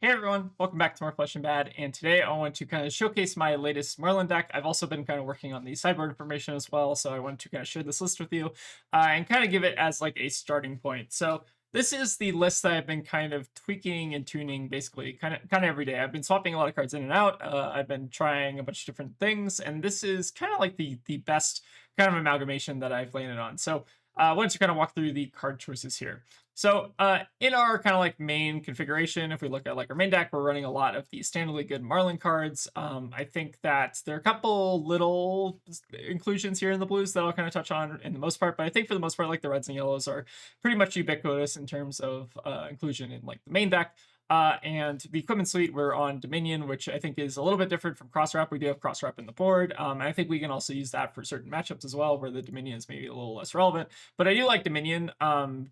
Hey everyone, welcome back to more Flesh and Bad, and today I want to kind of showcase my latest Marlynn deck. I've also been kind of working on the sideboard information as well, so I wanted to kind of share this list with you and kind of give it as like a starting point. So this is the list that I've been kind of tweaking and tuning basically kind of every day. I've been swapping a lot of cards in and out. I've been trying a bunch of different things, and this is kind of like the best kind of amalgamation that I've landed on. So I wanted to kind of walk through the card choices here. So in our kind of like main configuration, if we look at like our main deck, we're running a lot of the standardly good Marlin cards. I think that there are a couple little inclusions here in the blues that I'll kind of touch on in the most part, but I think for the most part, like the reds and yellows are pretty much ubiquitous in terms of inclusion in like the main deck. And the equipment suite, we're on Dominion, which I think is a little bit different from Crosswrap. We do have Crosswrap in the board. And I think we can also use that for certain matchups as well, where the Dominion is maybe a little less relevant. But I do like Dominion,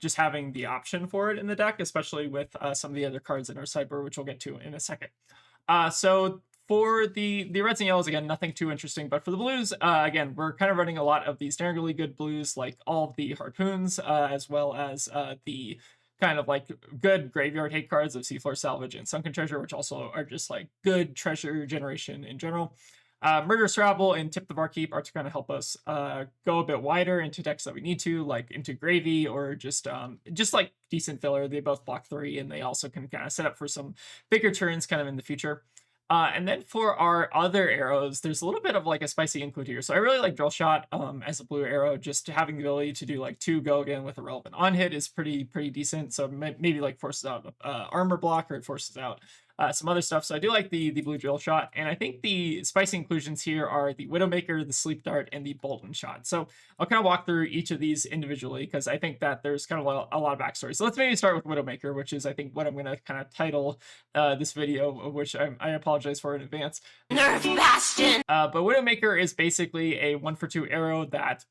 just having the option for it in the deck, especially with some of the other cards in our sideboard, which we'll get to in a second. So for the reds and yellows, again, nothing too interesting. But for the blues, again, we're kind of running a lot of the standardly good blues, like all of the harpoons, as well as the kind of like good graveyard hate cards of Seafloor Salvage and Sunken Treasure, which also are just like good treasure generation in general. Murderous Rabble and Tip the Barkeep are to kind of help us go a bit wider into decks that we need to, like into Gravy or just like decent filler. They both block 3, and they also can kind of set up for some bigger turns kind of in the future. And then for our other arrows, there's a little bit of like a spicy include here. So I really like Drill Shot as a blue arrow. Just having the ability to do like 2 go again with a relevant on hit is pretty decent. So maybe like forces out armor block, or it forces out some other stuff. So I do like the blue Drill Shot. And I think the spicy inclusions here are the Widowmaker, the Sleep Dart, and the Bolton Shot. So I'll kind of walk through each of these individually, because I think that there's kind of a lot of backstory. So let's maybe start with Widowmaker, which is I think what I'm going to kind of title this video, which I apologize for in advance. Nerf Bastion! But Widowmaker is basically a 1-for-2 arrow that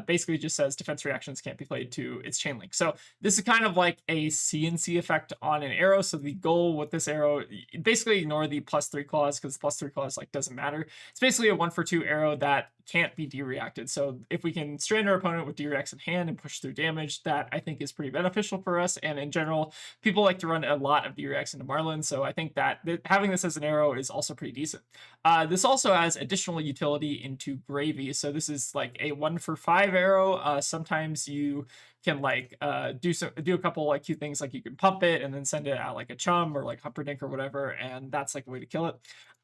basically just says defense reactions can't be played to its chain link. So this is kind of like a CNC effect on an arrow. So the goal with this arrow, basically ignore the +3 clause, because +3 clause like doesn't matter. It's basically a 1-for-2 arrow that can't be de-reacted. So if we can strand our opponent with de-reacts in hand and push through damage, that I think is pretty beneficial for us. And in general, people like to run a lot of de-reacts into Marlin. So I think that having this as an arrow is also pretty decent. This also has additional utility into Gravy. So this is like a 1-for-5 arrow. Sometimes you can like do a couple like cute things, like you can pump it and then send it out like a chum or like Humperdinck or whatever, and that's like a way to kill it.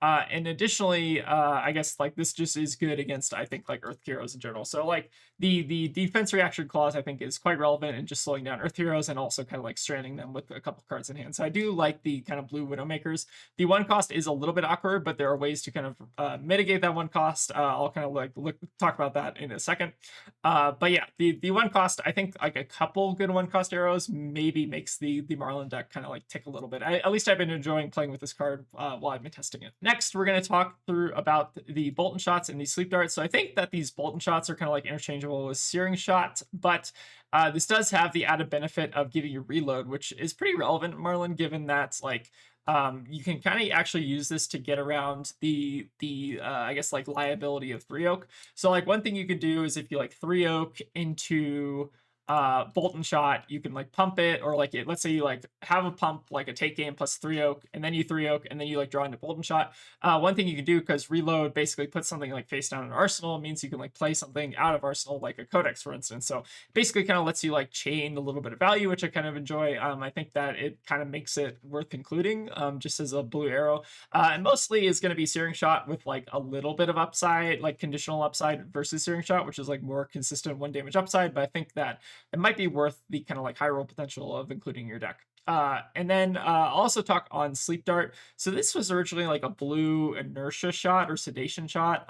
And additionally, I guess like this just is good against, I think, like Earth Heroes in general. So like the defense reaction clause, I think, is quite relevant in just slowing down Earth Heroes and also kind of like stranding them with a couple cards in hand. So I do like the kind of blue Widowmakers. The 1 cost is a little bit awkward, but there are ways to kind of mitigate that 1 cost. I'll kind of like talk about that in a second. But yeah, the 1 cost, I think like a couple good 1 cost arrows maybe makes the Marlin deck kind of like tick a little bit. At least I've been enjoying playing with this card while I've been testing it. Next, we're going to talk through about the Bolton Shots and the Sleep Darts. So I think that these Bolton Shots are kind of like interchangeable with Searing Shot, but this does have the added benefit of giving you reload, which is pretty relevant in Marlin, given that like you can kind of actually use this to get around the I guess like liability of 3 oak. So like one thing you could do is if you like 3 oak into Bolton Shot, you can like pump it, or like let's say you like have a pump like a take game plus 3 oak, and then you 3 oak, and then you like draw into Bolton Shot. One thing you can do, because reload basically puts something like face down in Arsenal, means you can like play something out of Arsenal, like a Codex for instance. So basically kind of lets you like chain a little bit of value, which I kind of enjoy. I think that it kind of makes it worth including just as a blue arrow, and mostly is going to be Searing Shot with like a little bit of upside, like conditional upside, versus Searing Shot, which is like more consistent 1 damage upside. But I think that it might be worth the kind of like high roll potential of including in your deck. And then I'll also talk on Sleep Dart. So this was originally like a blue inertia shot or sedation shot,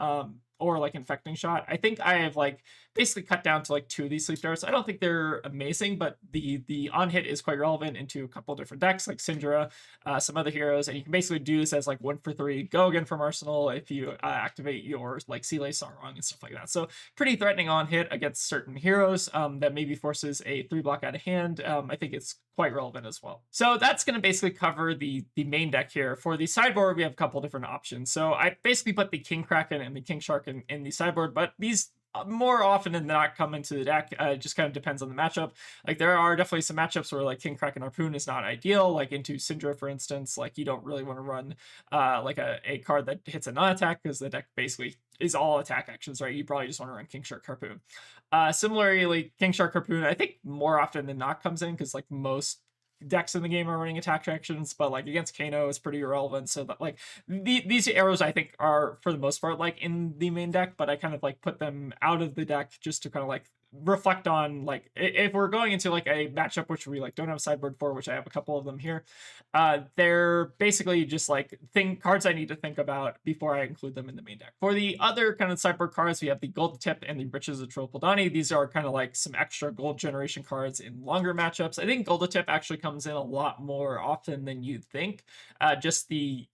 or like infecting shot. I think I have like basically cut down to like 2 of these Sleep Darts. I don't think they're amazing, but the on hit is quite relevant into a couple different decks like Syndra, some other heroes, and you can basically do this as like 1-for-3 go again from Arsenal if you activate your like Sealay Sarong and stuff like that. So pretty threatening on hit against certain heroes that maybe forces a 3 block out of hand. I think it's quite relevant as well. So that's going to basically cover the main deck here. For the sideboard, we have a couple different options. So I basically put the King Kraken and the King Shark in the sideboard, but these more often than not come into the deck. It just kind of depends on the matchup. Like there are definitely some matchups where like King Kraken Harpoon is not ideal, like into Syndra, for instance. Like you don't really want to run like a card that hits a non-attack, because the deck basically is all attack actions, right? You probably just want to run King Shark Harpoon. Similarly, King Shark Harpoon, I think more often than not comes in because like most decks in the game are running attack actions, but like against Kano it's pretty irrelevant. So that like these arrows I think are for the most part like in the main deck, but I kind of like put them out of the deck just to kind of like reflect on like if we're going into like a matchup which we like don't have sideboard for, which I have a couple of them here. They're basically just like cards I need to think about before I include them in the main deck. For the other kind of sideboard cards, we have the Gold Tip and the Riches of Trollpildani. These are kind of like some extra gold generation cards in longer matchups. I think Gold Tip actually comes in a lot more often than you'd think. Just the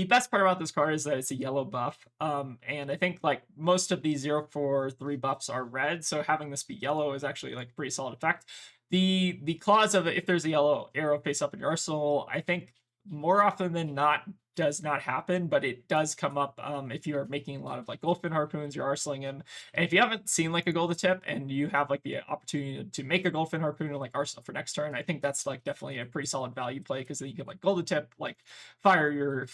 best part about this card is that it's a yellow buff, and I think like most of the 0/4/3 buffs are red, so having this be yellow is actually like pretty solid effect. The clause of it, if there's a yellow arrow face up in your arsenal, I think more often than not does not happen, but it does come up if you're making a lot of like Goldfin Harpoons, you're arsenaling him. And if you haven't seen like a Gold Tip and you have like the opportunity to make a Goldfin Harpoon and like arsenal for next turn, I think that's like definitely a pretty solid value play, because then you can like Gold Tip, like fire your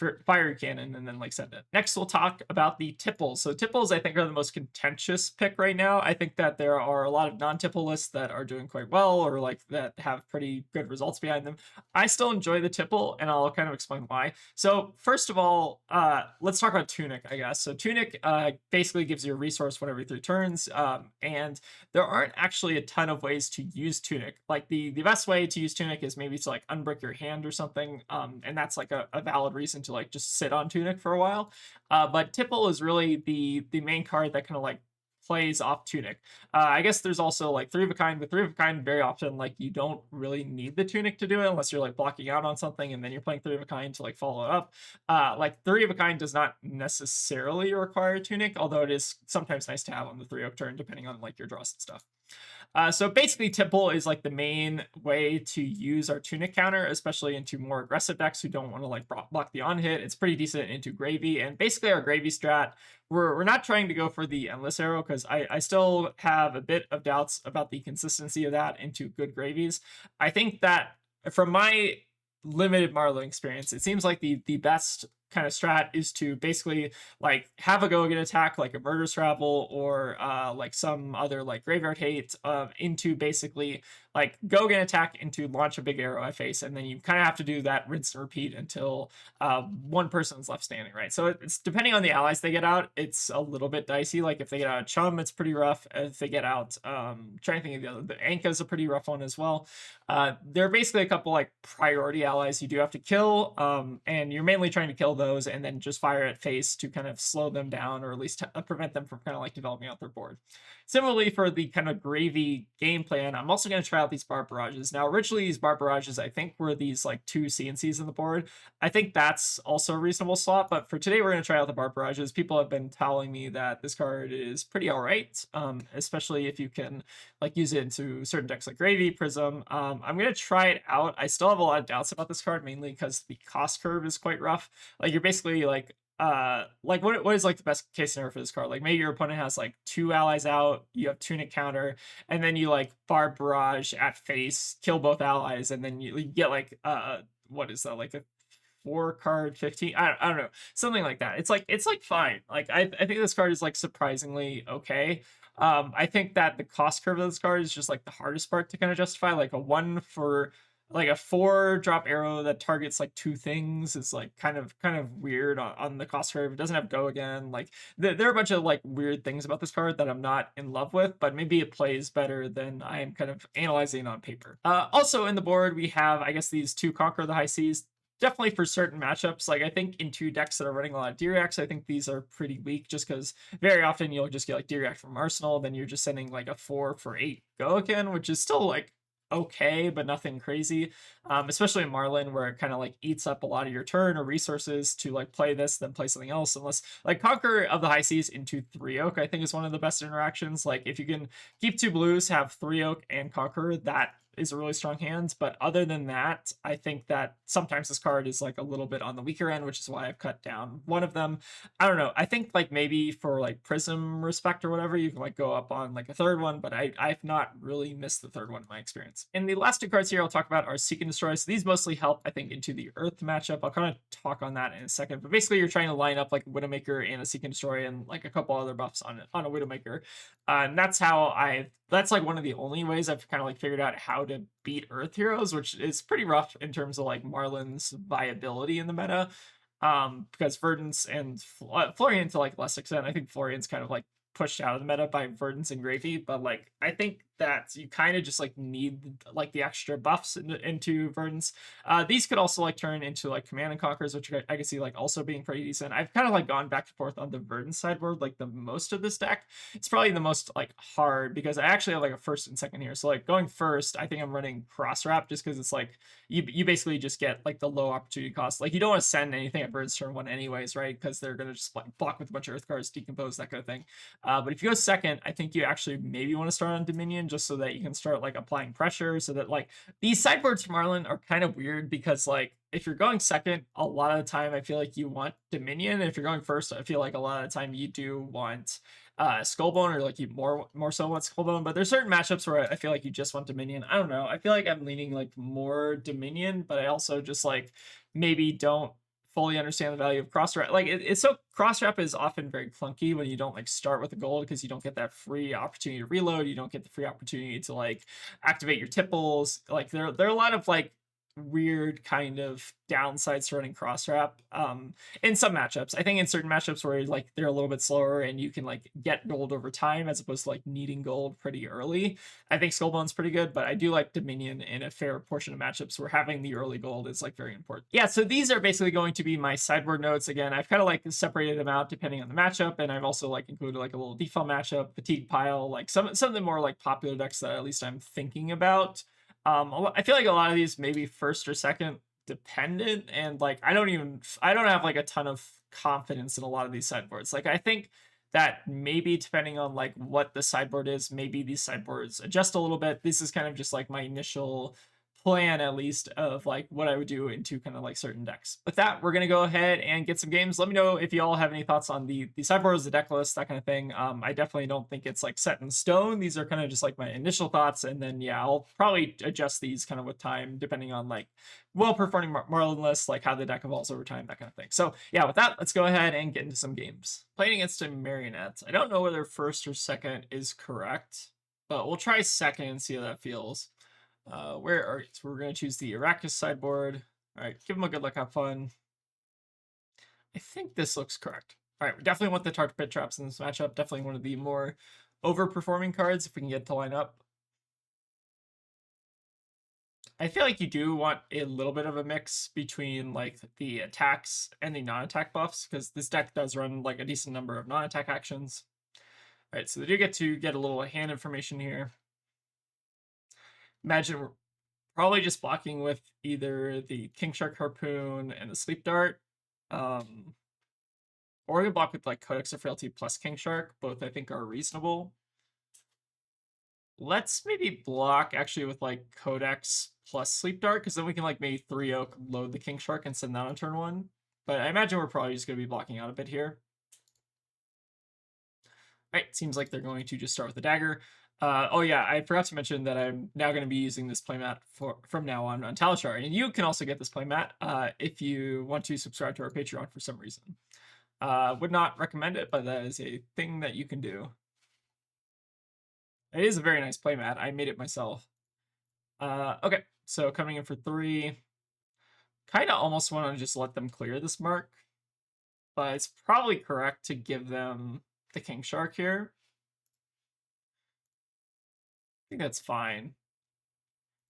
cannon, and then like send it. Next, we'll talk about the Tipples. So Tipples I think are the most contentious pick right now. I think that there are a lot of non-Tipple lists that are doing quite well, or like that have pretty good results behind them. I still enjoy the Tipple, and I'll kind of explain why. So first of all, let's talk about Tunic, I guess. So Tunic basically gives you a resource one every 3 turns, and there aren't actually a ton of ways to use Tunic. Like the best way to use Tunic is maybe to like unbrick your hand or something, and that's like a valid reason to like just sit on Tunic for a while. But Tipple is really the main card that kind of like plays off Tunic. I guess there's also like 3 of a Kind, but 3 of a Kind very often like you don't really need the Tunic to do it unless you're like blocking out on something and then you're playing 3 of a Kind to like follow it up. Like 3 of a Kind does not necessarily require Tunic, although it is sometimes nice to have on the 3-oak turn depending on like your draws and stuff. So basically Tipple is like the main way to use our Tunic counter, especially into more aggressive decks who don't want to like block the on-hit. It's pretty decent into Gravy, and basically our Gravy strat, we're not trying to go for the Endless Arrow, because I still have a bit of doubts about the consistency of that into good Gravies. I think that from my limited Marlynn experience, it seems like the best kind of strat is to basically like have a Go-Get attack like a Murderous Ravel or like some other like Graveyard Hate into basically like Go-Get attack into launch a big arrow at face, and then you kind of have to do that rinse and repeat until one person's left standing, right? So it's depending on the allies they get out, it's a little bit dicey. Like if they get out Chum, it's pretty rough. If they get out trying to think of the other, the Anka's a pretty rough one as well. There are basically a couple like priority allies you do have to kill, and you're mainly trying to kill those and then just fire at face to kind of slow them down, or at least prevent them from kind of like developing out their board. Similarly, for the kind of Gravy game plan, I'm also going to try out these Barb Barrages. Now, originally these Barb Barrages I think were these like 2 CNCs in the board. I think that's also a reasonable slot, but for today we're going to try out the Barb Barrages. People have been telling me that this card is pretty all right, especially if you can like use it into certain decks like Gravy, Prism. I'm going to try it out. I still have a lot of doubts about this card, mainly because the cost curve is quite rough. Like you're basically like what is like the best case scenario for this card? Like maybe your opponent has like 2 allies out, you have Tunic counter, and then you like Barb Barrage at face, kill both allies, and then you get like what is that, like a 4-card 15? I don't know, something like that. It's like fine. Like I think this card is like surprisingly okay. I think that the cost curve of this card is just like the hardest part to kind of justify. Like a 1 for like a 4-drop arrow that targets like 2 things is like kind of weird on the cost curve. It doesn't have go again. Like there are a bunch of like weird things about this card that I'm not in love with, but maybe it plays better than I am kind of analyzing on paper. Also in the board we have, I guess, these 2 Conquer the High Seas. Definitely for certain matchups. Like I think in 2 decks that are running a lot of D-Reacts, I think these are pretty weak, just because very often you'll just get like D-React from Arsenal, then you're just sending like a 4 for 8 go again, which is still like okay, but nothing crazy. Especially in Marlynn, where it kind of like eats up a lot of your turn or resources to like play this, then play something else. Unless like Conquer of the High Seas into 3-oak, I think is one of the best interactions. Like if you can keep 2 blues, have 3-oak and Conquer, that is a really strong hand. But other than that, I think that sometimes this card is like a little bit on the weaker end, which is why I've cut down one of them. I don't know. I think like maybe for like Prism Respect or whatever, you can like go up on like a third one, but I've not really missed the third one in my experience. And the last two cards here I'll talk about are Seek and Destroy. So these mostly help, I think, into the Earth matchup. I'll kind of talk on that in a second. But basically, you're trying to line up like a Widowmaker and a Seek and Destroy and like a couple other buffs on a Widowmaker. And that's how that's like one of the only ways I've kind of like figured out how to beat Earth heroes, which is pretty rough in terms of like Marlynn's viability in the meta. Because Verdance and Florian to like less extent. I think Florian's kind of like pushed out of the meta by Verdance and Gravy, but like I think that you kind of just like need like the extra buffs into Verdance. These could also like turn into like Command and Conquers, which I can see like also being pretty decent. I've kind of like gone back and forth on the Verdance sideboard like the most of this deck. It's probably the most like hard because I actually have like a first and second here. So like going first, I think I'm running Cross Wrap just because it's like you basically just get like the low opportunity cost. Like you don't want to send anything at Verdance turn one anyways, right? Because they're gonna just like block with a bunch of Earth cards, decompose, that kind of thing. But if you go second, I think you actually maybe want to start on Dominion just so that you can start like applying pressure so that like these sideboards from Marlynn are kind of weird because like if you're going second, a lot of the time I feel like you want Dominion. And if you're going first, I feel like a lot of the time you do want Skullbone, or like you more so want Skullbone. But there's certain matchups where I feel like you just want Dominion. I don't know. I feel like I'm leaning like more Dominion, but I also just like maybe don't fully understand the value of cross wrap. Like it's so cross wrap is often very clunky when you don't like start with a gold because you don't get that free opportunity to reload. You don't get the free opportunity to like activate your tipples. Like there are a lot of like weird kind of downsides to running cross wrap in some matchups. I think in certain matchups where like they're a little bit slower and you can like get gold over time as opposed to like needing gold pretty early, I think Skullbone's pretty good. But I do like Dominion in a fair portion of matchups where having the early gold is like very important. Yeah, so these are basically going to be my sideboard notes. Again, I've kind of like separated them out depending on the matchup, and I've also like included like a little default matchup, fatigue pile, like some of the more like popular decks that at least I'm thinking about. I feel like a lot of these maybe first or second dependent, and like I don't have like a ton of confidence in a lot of these sideboards. Like I think that maybe depending on like what the sideboard is, maybe these sideboards adjust a little bit. This is kind of just like my initial plan, at least, of like what I would do into kind of like certain decks. With that, we're gonna go ahead and get some games. Let me know if you all have any thoughts on the sideboards, the deck list, that kind of thing. I definitely don't think it's like set in stone. These are kind of just like my initial thoughts, and then yeah, I'll probably adjust these kind of with time depending on like well-performing Marlyn lists, like how the deck evolves over time, that kind of thing. So yeah, with that, let's go ahead and get into some games. Playing against a Marionette. I don't know whether first or second is correct, but we'll try second and see how that feels. So we're going to choose the Arakni sideboard. All right, give them a good luck, have fun. I think this looks correct. All right, we definitely want the Tar Pit Traps in this matchup. Definitely one of the more overperforming cards if we can get to line up. I feel like you do want a little bit of a mix between like the attacks and the non-attack buffs, because this deck does run like a decent number of non-attack actions. All right, so they do get to get a little hand information here. Imagine we're probably just blocking with either the King Shark Harpoon and the Sleep Dart. Or we can block with like Codex of Frailty plus King Shark. Both I think are reasonable. Let's maybe block actually with like Codex plus Sleep Dart, because then we can like maybe 3-oak, load the King Shark, and send that on turn one. But I imagine we're probably just going to be blocking out a bit here. All right, seems like they're going to just start with the dagger. Oh yeah, I forgot to mention that I'm now going to be using this playmat from now on Talishar, and you can also get this playmat if you want to subscribe to our Patreon for some reason. Would not recommend it, but that is a thing that you can do. It is a very nice playmat. I made it myself. Okay, so coming in for 3. Kind of almost want to just let them clear this mark, but it's probably correct to give them the King Shark here. I think that's fine.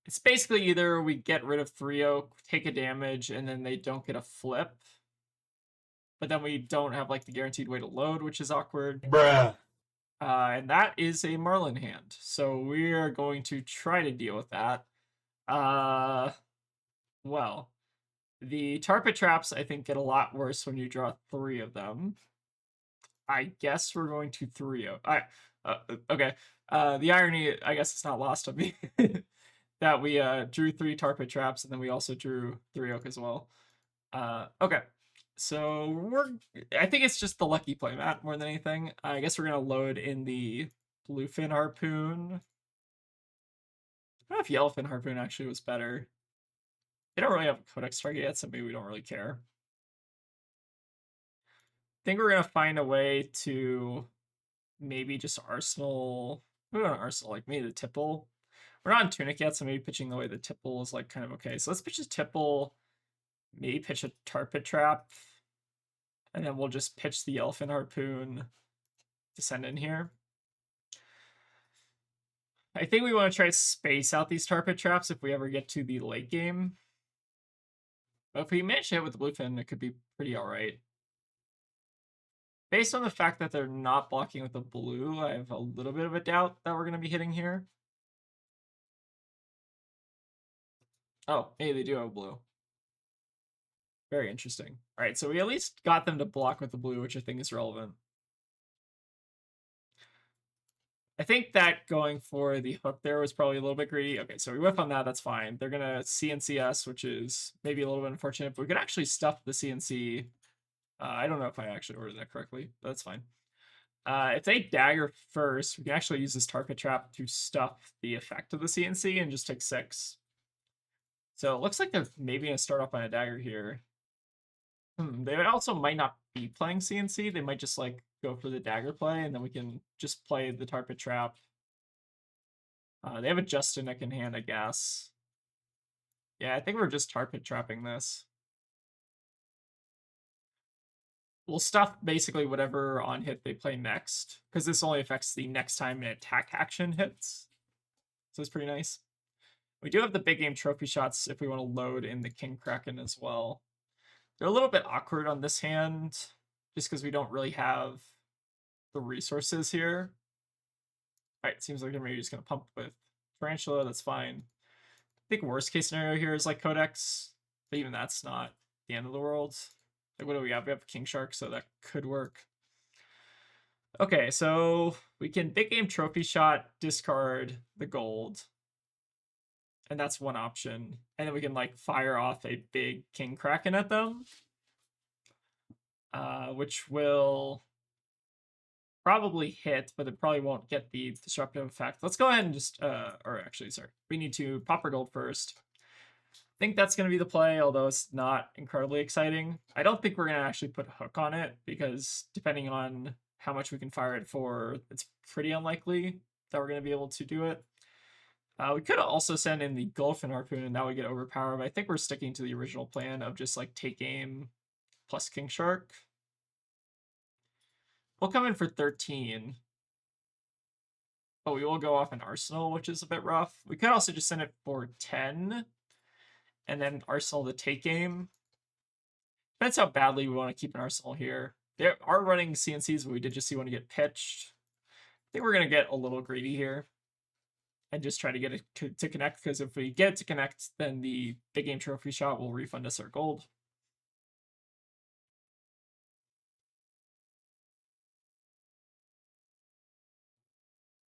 It's basically either we get rid of 3-oak, take a damage, and then they don't get a flip. But then we don't have like the guaranteed way to load, which is awkward. Bruh. And that is a Marlyn hand. So we are going to try to deal with that. Well, the Tar Pit Traps, I think, get a lot worse when you draw 3 of them. I guess we're going to 3-0. Okay. The irony, I guess it's not lost on me. that we drew 3 tar pit traps, and then we also drew 3 oak as well. Okay. So I think it's just the lucky play, Matt, more than anything. I guess we're gonna load in the bluefin harpoon. I don't know if yellowfin harpoon actually was better. They don't really have a codex target yet, so maybe we don't really care. I think we're gonna find a way to maybe just arsenal. We don't arsenal, like maybe the tipple. We're not on tunic yet, so maybe pitching the way the tipple is like kind of okay. So let's pitch a tipple, maybe pitch a tar pit trap, and then we'll just pitch the elephant harpoon to send in here. I think we want to try to space out these tar pit traps if we ever get to the late game. But if we manage to hit with the bluefin, it could be pretty alright. Based on the fact that they're not blocking with the blue, I have a little bit of a doubt that we're going to be hitting here. Oh, hey, they do have blue. Very interesting. All right, so we at least got them to block with the blue, which I think is relevant. I think that going for the hook there was probably a little bit greedy. Okay, so we whiff on that, that's fine. They're going to CNC us, which is maybe a little bit unfortunate, but we could actually stuff the CNC. I don't know if I actually ordered that correctly, but that's fine. If they dagger first, we can actually use this tar pit trap to stuff the effect of the CNC and just take 6. So it looks like they're maybe going to start off on a dagger here. They also might not be playing CNC. They might just like go for the dagger play, and then we can just play the tar pit trap. They have a Justin neck in hand, I guess. Yeah, I think we're just tar pit trapping this. We'll stuff basically whatever on hit they play next, because this only affects the next time an attack action hits. So it's pretty nice. We do have the big game trophy shots if we want to load in the King Kraken as well. They're a little bit awkward on this hand, just because we don't really have the resources here. All right, seems like they're maybe just going to pump with Tarantula. That's fine. I think worst case scenario here is like Codex, but even that's not the end of the world. Like, what do we have? We have King Shark, so that could work. Okay, so we can big game trophy shot, discard the gold. And that's one option. And then we can like fire off a big King Kraken at them. Which will probably hit, but it probably won't get the disruptive effect. Let's go ahead and just, or actually, sorry. We need to pop our gold first. I think that's going to be the play, although it's not incredibly exciting. I don't think we're going to actually put a hook on it, because depending on how much we can fire it for, it's pretty unlikely that we're going to be able to do it. We could also send in the Gulfin Harpoon, and that would get overpowered, but I think we're sticking to the original plan of just like take aim plus King Shark. We'll come in for 13. But we will go off an Arsenal, which is a bit rough. We could also just send it for 10. And then Arsenal to take aim. Depends how badly we want to keep an Arsenal here. They are running CNCs, but we did just see one to get pitched. I think we're going to get a little greedy here. And just try to get it to connect, because if we get it to connect, then the big game trophy shot will refund us our gold.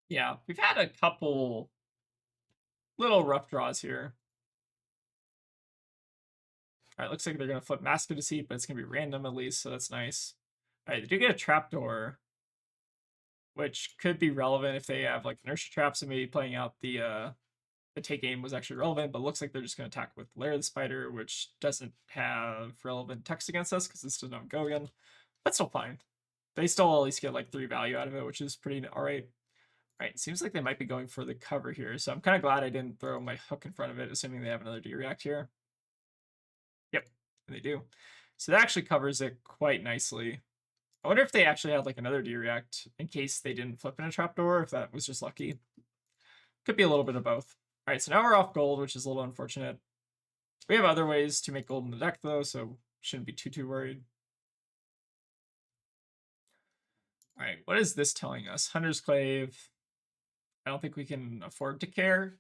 Yeah, we've had a couple little rough draws here. All right, looks like they're going to flip Mask of Deceit, but it's going to be random at least, so that's nice. All right, they do get a trapdoor, which could be relevant if they have like inertia traps, and maybe playing out the take aim was actually relevant, but looks like they're just going to attack with Lair of the Spider, which doesn't have relevant text against us because this does not go again. That's still fine. They still at least get like 3 value out of it, which is pretty alright. Alright, seems like they might be going for the cover here, so I'm kind of glad I didn't throw my hook in front of it, assuming they have another D-React here. Yep, they do. So that actually covers it quite nicely. I wonder if they actually had like another D-React in case they didn't flip in a trapdoor, if that was just lucky. Could be a little bit of both. All right, so now we're off gold, which is a little unfortunate. We have other ways to make gold in the deck, though, so shouldn't be too worried. All right, what is this telling us? Hunter's Clave. I don't think we can afford to care.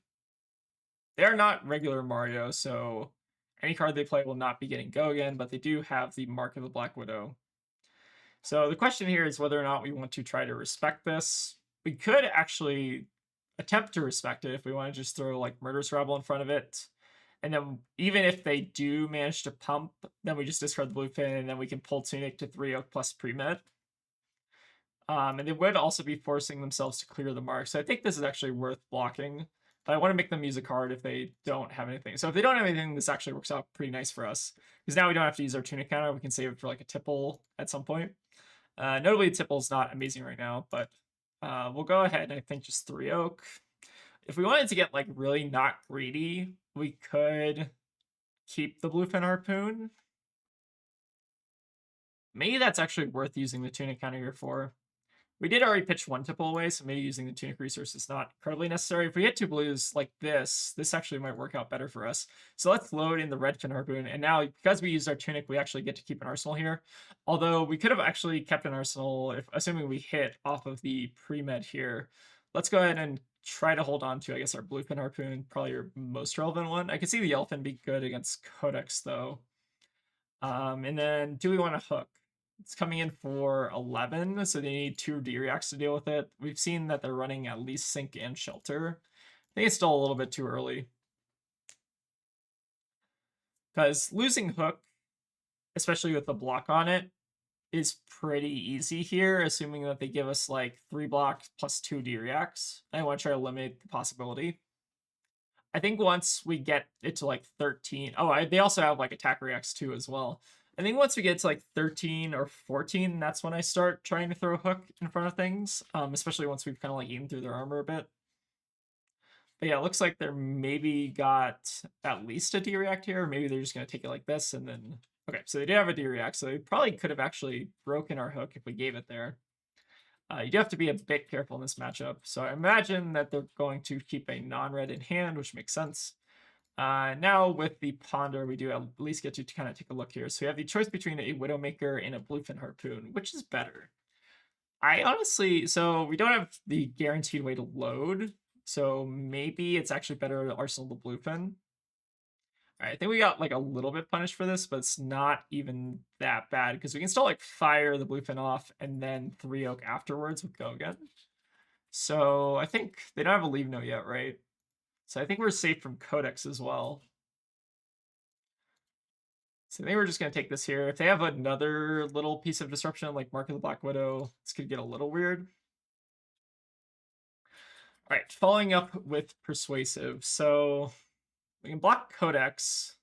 They are not regular Mario, so any card they play will not be getting go again, but they do have the Mark of the Black Widow. So the question here is whether or not we want to try to respect this. We could actually attempt to respect it if we want to just throw like Murderous Rebel in front of it. And then even if they do manage to pump, then we just discard the Bluefin, and then we can pull Tunic to 3 Oak plus pre-med. And they would also be forcing themselves to clear the mark. So I think this is actually worth blocking. But I want to make them use a card if they don't have anything. So if they don't have anything, this actually works out pretty nice for us. Because now we don't have to use our Tunic counter. We can save it for like a Tipple at some point. Notably, Tipple's not amazing right now, but we'll go ahead and I think just 3 Oak. If we wanted to get like really not greedy, we could keep the Bluefin Harpoon. Maybe that's actually worth using the Tunic counter here for. We did already pitch 1 Tipple away, so maybe using the Tunic resource is not incredibly necessary. If we hit 2 blues like this actually might work out better for us. So let's load in the Redfin Harpoon, and now because we used our Tunic, we actually get to keep an Arsenal here. Although we could have actually kept an Arsenal, if assuming we hit off of the pre-med here. Let's go ahead and try to hold on to, I guess, our Bluefin Harpoon, probably your most relevant one. I can see the Elephant be good against Codex, though. And then do we want to hook? It's coming in for 11, so they need 2 D-Reacts to deal with it. We've seen that they're running at least Sync and Shelter. I think it's still a little bit too early. Because losing Hook, especially with the block on it, is pretty easy here, assuming that they give us like 3 blocks plus 2 D-Reacts. I want to try to eliminate the possibility. I think once we get it to like 13, they also have like attack reacts too as well. I think once we get to like 13 or 14, that's when I start trying to throw a hook in front of things, especially once we've kind of like eaten through their armor a bit. But yeah, it looks like they're maybe got at least a D-React here. Maybe they're just going to take it like this and then... Okay, so they did have a D-React, so they probably could have actually broken our hook if we gave it there. You do have to be a bit careful in this matchup. So I imagine that they're going to keep a non-red in hand, which makes sense. Now with the Ponder, we do at least get to kind of take a look here. So we have the choice between a Widowmaker and a Bluefin Harpoon. Which is better? I honestly, so we don't have the guaranteed way to load. So maybe it's actually better to Arsenal the Bluefin. I think we got like a little bit punished for this, but it's not even that bad because we can still like fire the Bluefin off and then 3 Oak afterwards with Gogan. So I think they don't have a leave note yet, right? So I think we're safe from Codex as well. So I think we're just going to take this here. If they have another little piece of disruption like Mark of the Black Widow, this could get a little weird. All right, following up with Persuasive. So we can block Codex.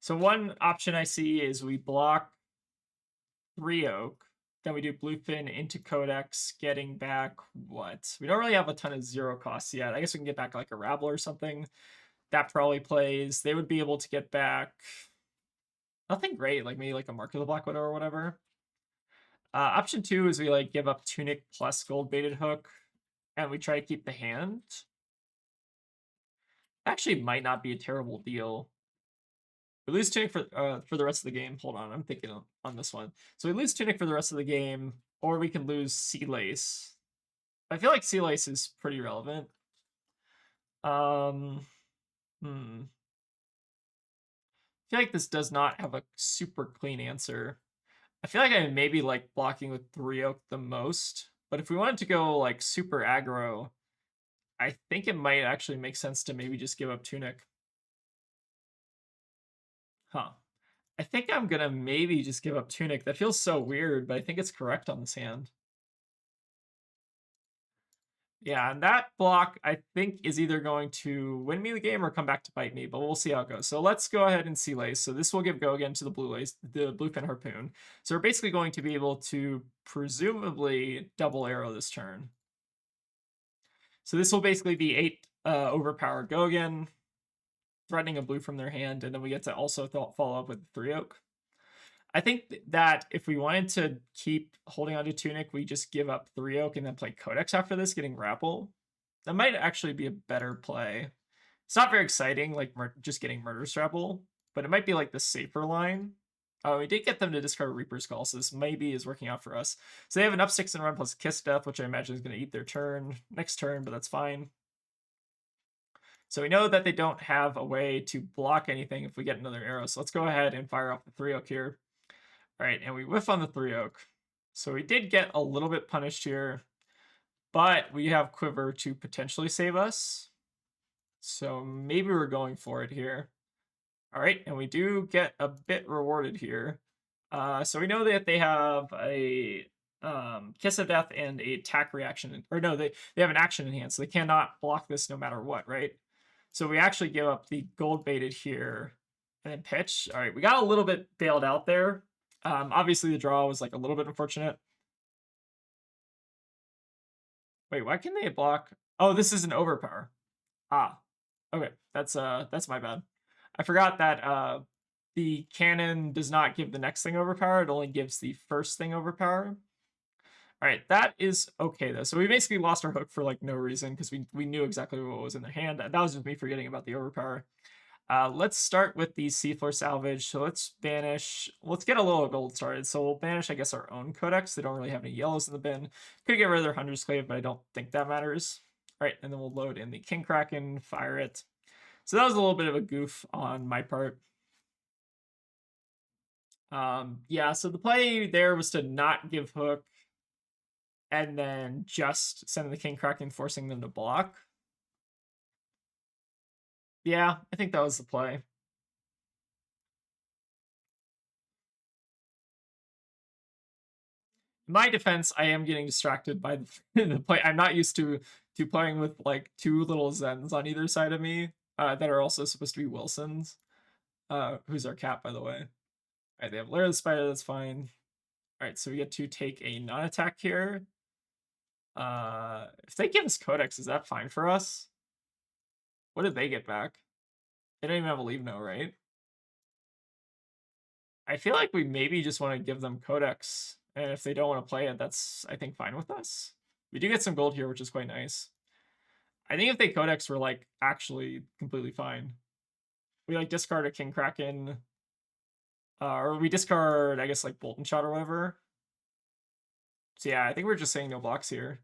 So one option I see is we block 3 Oak. Then we do Bluefin into Codex, getting back what? We don't really have a ton of 0 costs yet. I guess we can get back like a Rabble or something. That probably plays. They would be able to get back nothing great, like maybe like a Mark of the Black Widow or whatever. Option 2 is we like give up Tunic plus Gold Baited Hook, and we try to keep the hand. Actually might not be a terrible deal. We lose Tunic for the rest of the game. Hold on, I'm thinking on this one. So we lose Tunic for the rest of the game, or we can lose Sea Lace. I feel like Sea Lace is pretty relevant. I feel like this does not have a super clean answer. I feel like I maybe like blocking with 3 Oak the most, but if we wanted to go like super aggro, I think it might actually make sense to maybe just give up Tunic. Huh. I think I'm gonna maybe just give up Tunic. That feels so weird, but I think it's correct on this hand. Yeah, and that block, I think, is either going to win me the game or come back to bite me, but we'll see how it goes. So let's go ahead and Sea Lace. So this will give go again to the Bluefin Harpoon. So we're basically going to be able to presumably double arrow this turn. So this will basically be 8 overpowered go again, threatening a blue from their hand, and then we get to also follow up with 3 Oak. I think that if we wanted to keep holding on to Tunic, we just give up 3 Oak and then play Codex after this, getting Rapple. That might actually be a better play. It's not very exciting, like just getting Murderous Rapple, but it might be like the safer line. Oh, we did get them to discard Reaper's Call, so this maybe is working out for us. So they have an up 6 and run plus Kiss Death, which I imagine is going to eat their turn next turn, but that's fine. So we know that they don't have a way to block anything if we get another arrow. So let's go ahead and fire off the 3 Oak here. All right, and we whiff on the 3 Oak. So we did get a little bit punished here. but we have Quiver to potentially save us. So maybe we're going for it here. All right, and we do get a bit rewarded here. So we know that they have a Kiss of Death and a attack reaction, or no, they have an action in hand, so they cannot block this no matter what, right? So we actually give up the gold baited here and then pitch. All right, we got a little bit bailed out there. Obviously the draw was like a little bit unfortunate. Wait, why can they block? Oh, this is an overpower. Ah, okay, that's my bad. I forgot that the cannon does not give the next thing overpower, it only gives the first thing overpower. All right, that is okay though. So we basically lost our hook for like no reason because we knew exactly what was in their hand. That was just me forgetting about the overpower. Let's start with the seafloor salvage. So let's banish. Let's get a little gold started. So we'll banish, I guess, our own codex. They don't really have any yellows in the bin. Could get rid of their Hunter's Clave, but I don't think that matters. All right, and then we'll load in the King Kraken, fire it. So that was a little bit of a goof on my part. Yeah, so the play there was to not give hook and then just send the King Kraken, forcing them to block. Yeah, I think that was the play. In my defense, I am getting distracted by the play. I'm not used to playing with like two little Zens on either side of me that are also supposed to be Wilsons. Who's our cat, by the way? All right, they have Lair of the Spider, that's fine. All right, so we get to take a non-attack here. If they give us Codex, is that fine for us? What did they get back? They don't even have a leave no, right? I feel like we maybe just want to give them Codex, and if they don't want to play it, that's, I think, fine with us. We do get some gold here, which is quite nice. I think if they Codex, we're like actually completely fine. We like discard a King Kraken, or we discard, I guess, like Bolt and Shot or whatever. So yeah, I think we're just saying no blocks here.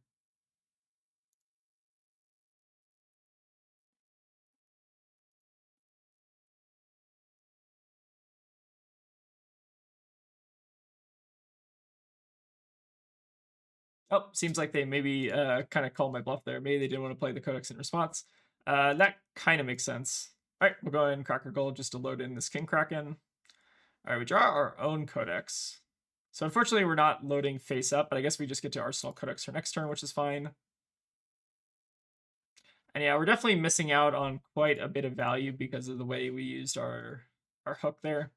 Oh, seems like they maybe kind of called my bluff there. Maybe they didn't want to play the Codex in response. That kind of makes sense. All right, we'll go ahead and crack our gold just to load in this King Kraken. All right, we draw our own Codex. So unfortunately, we're not loading face up, but I guess we just get to Arsenal Codex for next turn, which is fine. And yeah, we're definitely missing out on quite a bit of value because of the way we used our hook there.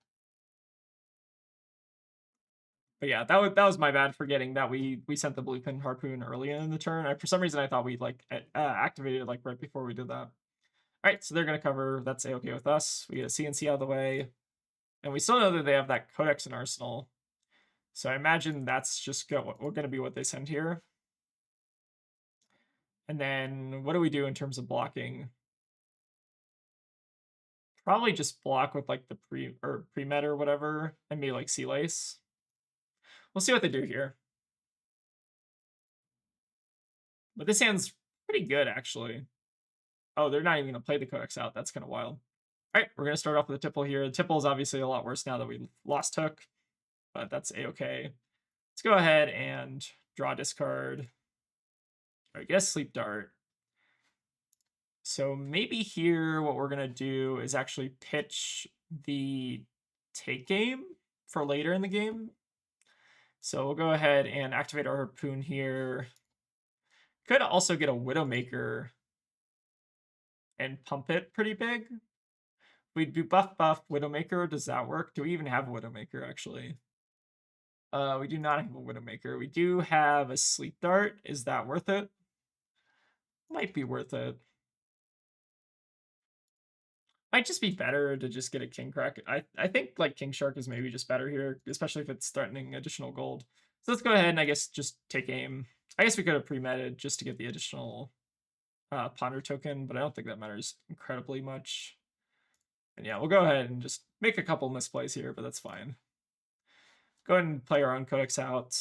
But yeah, that was my bad forgetting that we sent the Bluepin Harpoon early in the turn. For some reason, I thought we'd like activated it like right before we did that. All right, so they're gonna cover. That's A-okay with us. We get a CNC out of the way, and we still know that they have that Codex in Arsenal. So I imagine that's just gonna be what they send here. And then what do we do in terms of blocking? Probably just block with like the pre-med or whatever, and maybe like Sea Lace. We'll see what they do here. But this hand's pretty good, actually. Oh, they're not even going to play the Codex out. That's kind of wild. All right, we're going to start off with a Tipple here. The Tipple is obviously a lot worse now that we lost Hook, but that's A-okay. Let's go ahead and draw discard. All right, get a Sleep Dart. So maybe here what we're going to do is actually pitch the take game for later in the game. So we'll go ahead and activate our Harpoon here. Could also get a Widowmaker and pump it pretty big. We do buff Widowmaker. Does that work? Do we even have a Widowmaker, actually? We do not have a Widowmaker. We do have a Sleep Dart. Is that worth it? Might be worth it. Might just be better to just get a King Crack. I think like King Shark is maybe just better here, especially if it's threatening additional gold. So let's go ahead and I guess just take aim. I guess we could have pre-meted just to get the additional Ponder token, but I don't think that matters incredibly much. And yeah, we'll go ahead and just make a couple misplays here, but that's fine. Go ahead and play our own Codex out,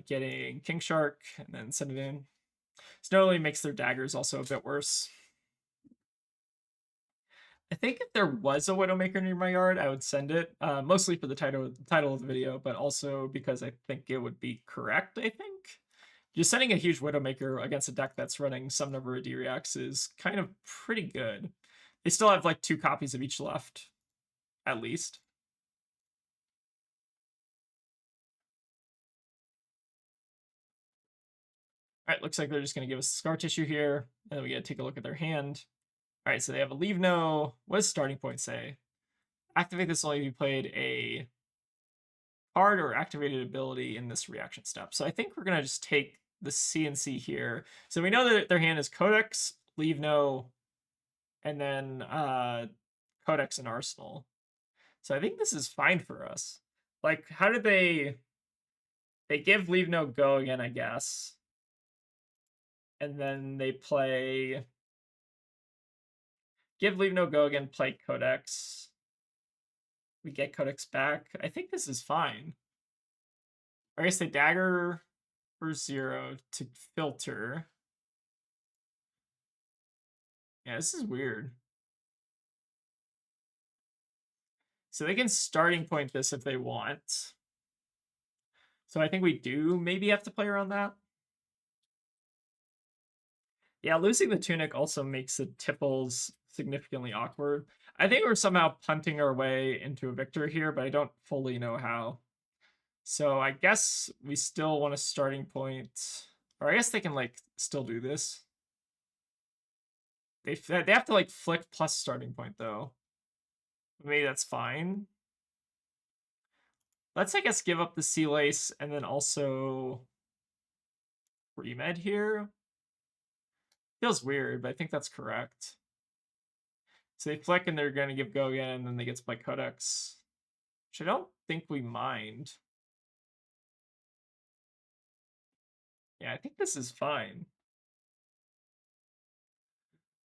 getting King Shark, and then send it in. So not only makes their daggers also a bit worse. I think if there was a Widowmaker near my yard, I would send it, mostly for the title of the video, but also because I think it would be correct, I think. just sending a huge Widowmaker against a deck that's running some number of D-Reacts is kind of pretty good. They still have like 2 copies of each left, at least. All right, looks like they're just going to give us scar tissue here, and then we got to take a look at their hand. All right, so they have a leave no. What does starting point say? Activate this only if you played a card or activated ability in this reaction step. So I think we're going to just take the CNC here. So we know that their hand is Codex, leave no, and then Codex and Arsenal. So I think this is fine for us. Like, how did they give leave no go again, I guess. And then they play give leave no go again, play Codex. We get Codex back. I think this is fine. I guess they dagger for 0 to filter. Yeah, this is weird. So they can starting point this if they want. So I think we do maybe have to play around that. Yeah, losing the tunic also makes the tipples significantly awkward. I think we're somehow punting our way into a victory here, but I don't fully know how. So I guess we still want a starting point. Or I guess they can like still do this. They have to like flick plus starting point though. Maybe that's fine. Let's, I guess, give up the Sea Lace and then also Remed here. Feels weird, but I think that's correct. So they flick and they're going to give go again, and then they get to play Codex, which I don't think we mind. Yeah, I think this is fine.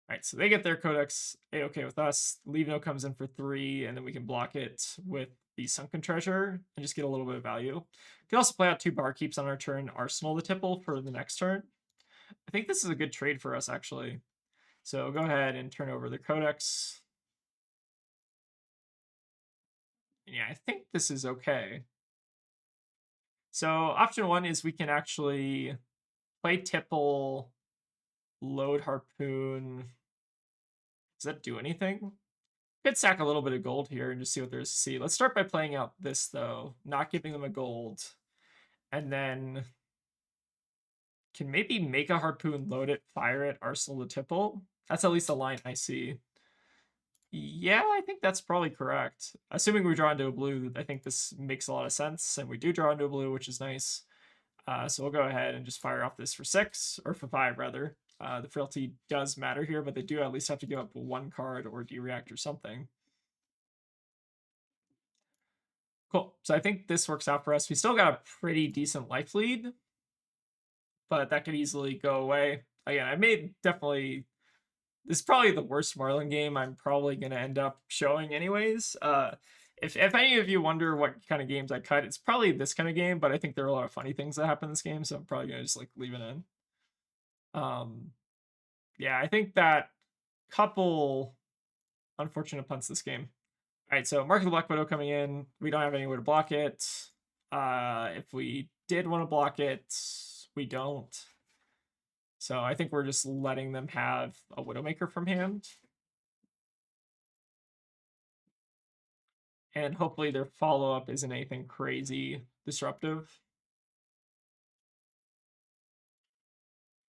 All right, so they get their Codex A-okay with us. Leave no comes in for 3, and then we can block it with the Sunken Treasure and just get a little bit of value. We can also play out 2 Barkeeps on our turn, Arsenal the Tipple for the next turn. I think this is a good trade for us, actually. So go ahead and turn over the Codex. Yeah, I think this is okay. So option 1 is we can actually play Tipple, load Harpoon. Does that do anything? Could sack a little bit of gold here and just see what there is to see. Let's start by playing out this, though. Not giving them a gold. And then can maybe make a Harpoon, load it, fire it, Arsenal the Tipple. That's at least a line I see. Yeah, I think that's probably correct. Assuming we draw into a blue, I think this makes a lot of sense. And we do draw into a blue, which is nice. So we'll go ahead and just fire off this for 6, or for 5, rather. The frailty does matter here, but they do at least have to give up 1 card or D-react or something. Cool. So I think this works out for us. We still got a pretty decent life lead, but that could easily go away. Again, I made definitely... This is probably the worst Marlyn game I'm probably going to end up showing anyways. If any of you wonder what kind of games I cut, it's probably this kind of game, but I think there are a lot of funny things that happen in this game, so I'm probably going to just like leave it in. Yeah, I think that couple unfortunate punts this game. All right, so Mark of the Black Widow coming in. We don't have any way to block it. If we did want to block it, we don't. So I think we're just letting them have a Widowmaker from hand. And hopefully their follow-up isn't anything crazy disruptive.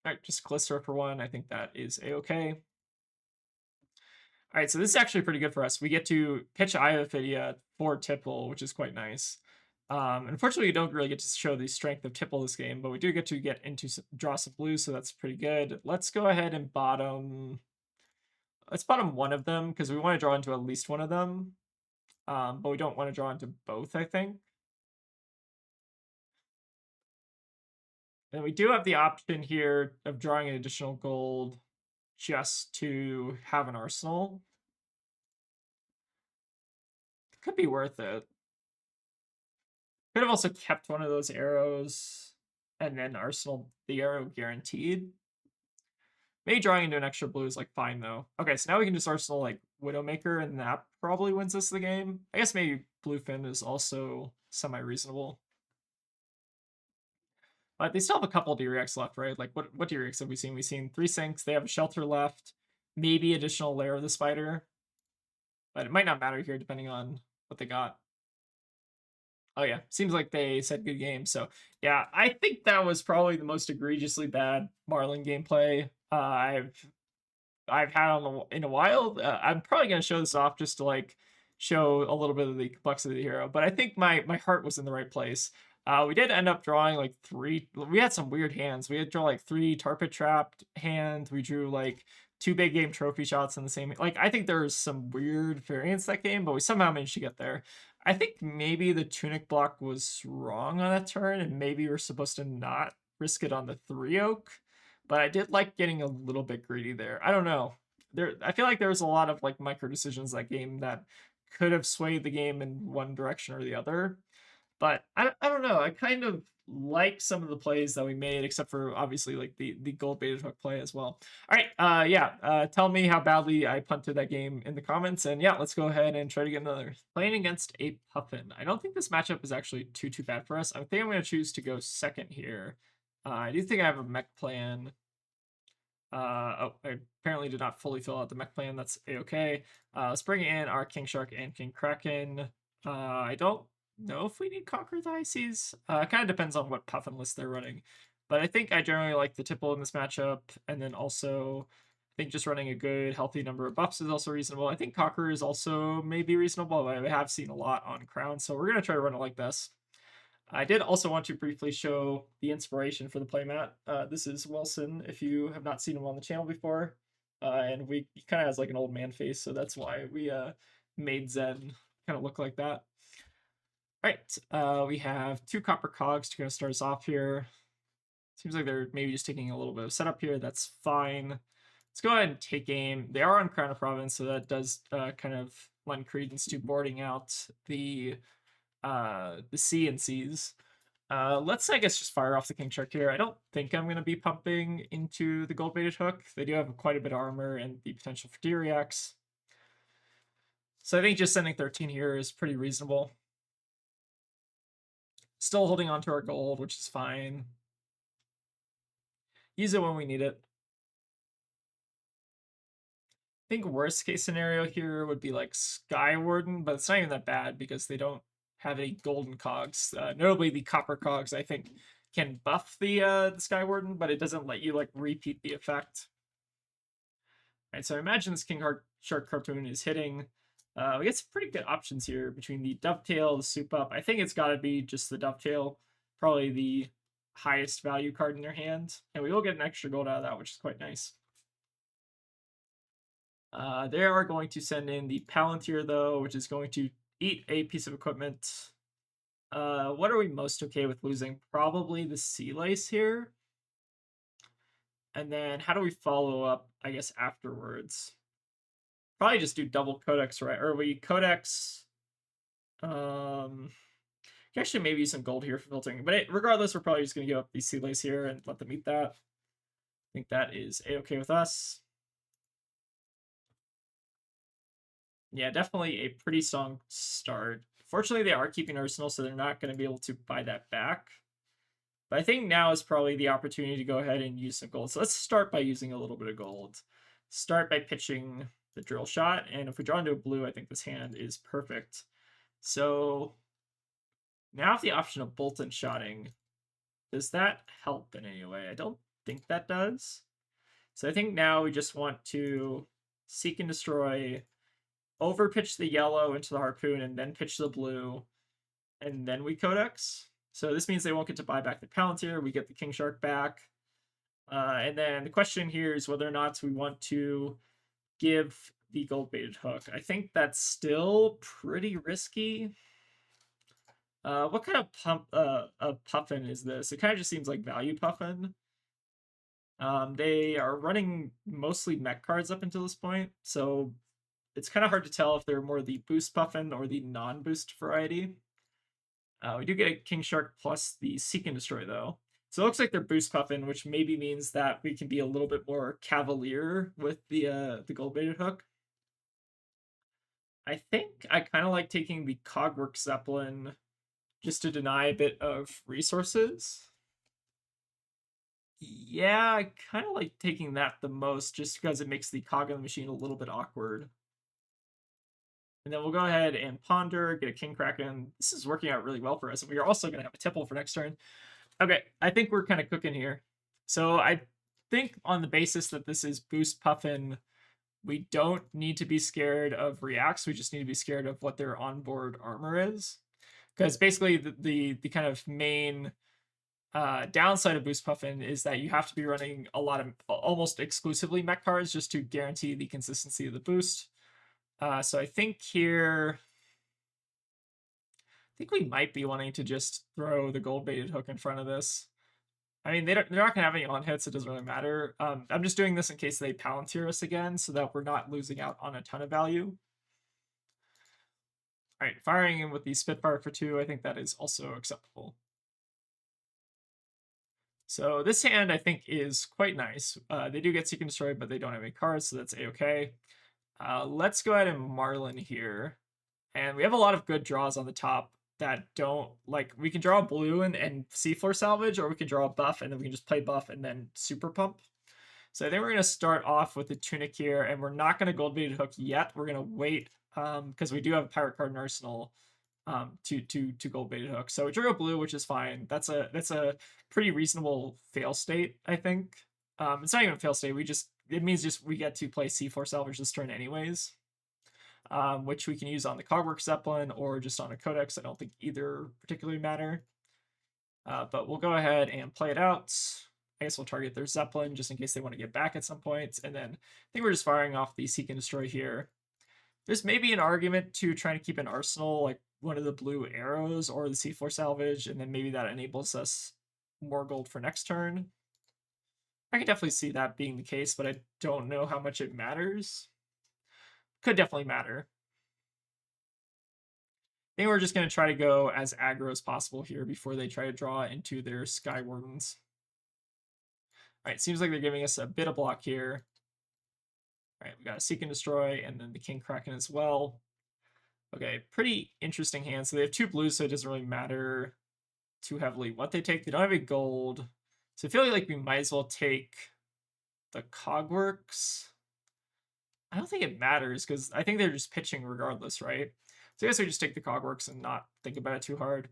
All right, just Callisto for 1. I think that is A-okay. All right, so this is actually pretty good for us. We get to pitch Eye of Ophidia for Tipple, which is quite nice. Unfortunately, we don't really get to show the strength of Tipple this game, but we do get to get into draw some blues, so that's pretty good. Let's go ahead and bottom... Let's bottom one of them, because we want to draw into at least one of them. But we don't want to draw into both, I think. And we do have the option here of drawing an additional gold just to have an arsenal. Could be worth it. Could have also kept one of those arrows and then arsenal the arrow guaranteed. Maybe drawing into an extra blue is like fine though. Okay, so now we can just arsenal like Widowmaker and that probably wins us the game. I guess maybe Bluefin is also semi-reasonable. But they still have a couple DRX left, right? Like what DRX have we seen? We've seen 3 sinks. They have a shelter left, maybe additional layer of the spider, but it might not matter here depending on what they got. Oh yeah, seems like they said good game. So yeah, I think that was probably the most egregiously bad Marlin gameplay I've had in a while. I'm probably gonna show this off just to like show a little bit of the complexity of the hero, but I think my heart was in the right place. We did end up drawing like 3. We had some weird hands. We had to draw like 3 Tarpit trapped hand. We drew like 2 big game trophy shots in the same. Like I think there's some weird variance that game, but we somehow managed to get there. I think maybe the tunic block was wrong on that turn, and maybe we're supposed to not risk it on the 3 oak. But I did like getting a little bit greedy there. I don't know. I feel like there was a lot of like micro decisions that game that could have swayed the game in one direction or the other. But I don't know. I kind of like some of the plays that we made, except for obviously like the gold baited hook play as well. All right, yeah. Tell me how badly I punted that game in the comments, and yeah, let's go ahead and try to get another. Playing against a Puffin. I don't think this matchup is actually too bad for us. I think I'm going to choose to go second here. I do think I have a mech plan. Oh, I apparently did not fully fill out the mech plan. That's a-okay. Let's bring in our King Shark and King Kraken. I don't know if we need Conquer the ICs. It kind of depends on what Puffin list they're running. But I think I generally like the Tipple in this matchup. And then also, I think just running a good, healthy number of buffs is also reasonable. I think Conquer is also maybe reasonable. I have seen a lot on Crown, so we're going to try to run it like this. I did also want to briefly show the inspiration for the playmat. This is Wilson, if you have not seen him on the channel before. And he kind of has like an old man face, so that's why we made Zen kind of look like that. All right, we have 2 copper cogs to kind of start us off here. Seems like they're maybe just taking a little bit of setup here. That's fine. Let's go ahead and take aim. They are on Crown of Province, so that does kind of lend credence to boarding out the C and C's. Let's, I guess, just fire off the King Shark here. I don't think I'm going to be pumping into the gold baited hook. They do have quite a bit of armor and the potential for D-reacts. So I think just sending 13 here is pretty reasonable. Still holding on to our gold, which is fine. Use it when we need it. I think worst case scenario here would be like Sky Warden, but it's not even that bad because they don't have any golden cogs. Notably, the copper cogs I think can buff the Sky Warden, but it doesn't let you like repeat the effect. All right, so I imagine this King Shark cartoon is hitting. We get some pretty good options here between the Dovetail, the Soup Up. I think it's got to be just the Dovetail, probably the highest value card in their hand, and we will get an extra gold out of that, which is quite nice. They are going to send in the Palantir, though, which is going to eat a piece of equipment. What are we most okay with losing? Probably the Sea Lace here. And then how do we follow up, I guess, afterwards? Probably just do double Codex, right? Or we Codex... actually maybe use some gold here for filtering. But regardless, we're probably just going to give up the Sea Lace here and let them eat that. I think that is a-okay with us. Yeah, definitely a pretty strong start. Fortunately, they are keeping Arsenal, so they're not going to be able to buy that back. But I think now is probably the opportunity to go ahead and use some gold. So let's start by using a little bit of gold. Start by pitching the drill shot, and if we draw into a blue, I think this hand is perfect. So now with the option of bolt and shotting, does that help in any way? I don't think that does. So I think now we just want to seek and destroy, overpitch the yellow into the harpoon, and then pitch the blue, and then we Codex. So this means they won't get to buy back the Palantir. We get the King Shark back. And then the question here is whether or not we want to give the gold baited hook. I think that's still pretty risky. What kind of Puffin is this? It kind of just seems like value Puffin. They are running mostly mech cards up until this point, so it's kind of hard to tell if they're more the boost Puffin or the non-boost variety. We do get a King Shark plus the Seek and Destroy, though. So it looks like they're boost Puffin, which maybe means that we can be a little bit more cavalier with the gold-baited hook. I think I kind of like taking the Cogwork Zeppelin just to deny a bit of resources. Yeah, I kind of like taking that the most just because it makes the cog in the machine a little bit awkward. And then we'll go ahead and ponder, get a king kraken. This is working out really well for us. And we are also going to have a tipple for next turn. Okay, I think we're kind of cooking here. So I think on the basis that this is boost Puffin, we don't need to be scared of reacts. We just need to be scared of what their onboard armor is. Because basically the kind of main downside of boost Puffin is that you have to be running a lot of almost exclusively mech cards just to guarantee the consistency of the boost. So I think here, I think we might be wanting to just throw the gold baited hook in front of this. I mean, they're not going to have any on hits. It doesn't really matter. I'm just doing this in case they Palantir us again so that we're not losing out on a ton of value. All right, firing in with the Spitfire for 2, I think that is also acceptable. So this hand, I think, is quite nice. They do get Seek and Destroy, but they don't have any cards, so that's A-okay. Let's go ahead and Marlynn here. And we have a lot of good draws on the top that don't, like, we can draw blue and Seafloor Salvage, or we can draw a buff, and then we can just play buff and then Super Pump. So I think we're going to start off with the Tunic here, and we're not going to Gold Baited Hook yet. We're going to wait, because we do have a Pirate card in Arsenal, to Gold Baited Hook. So we drew a blue, which is fine. That's a pretty reasonable fail state, I think. It's not even a fail state. It means just we get to play C4 Salvage this turn anyways, which we can use on the Cogwork Zeppelin or just on a Codex. I don't think either particularly matter. But we'll go ahead and play it out. I guess we'll target their Zeppelin just in case they want to get back at some point. And then I think we're just firing off the Seek and Destroy here. There's maybe an argument to trying to keep an arsenal, like one of the blue arrows or the C4 Salvage, and then maybe that enables us more gold for next turn. I can definitely see that being the case, but I don't know how much it matters. Could definitely matter. I think we're just going to try to go as aggro as possible here before they try to draw into their Sky Wardens. All right, seems like they're giving us a bit of block here. All right, we got a Seek and Destroy, and then the King Kraken as well. Okay, pretty interesting hand. So they have 2 blues, so it doesn't really matter too heavily what they take. They don't have a gold. So I feel like we might as well take the Cogworks. I don't think it matters, because I think they're just pitching regardless, right? So I guess we just take the Cogworks and not think about it too hard.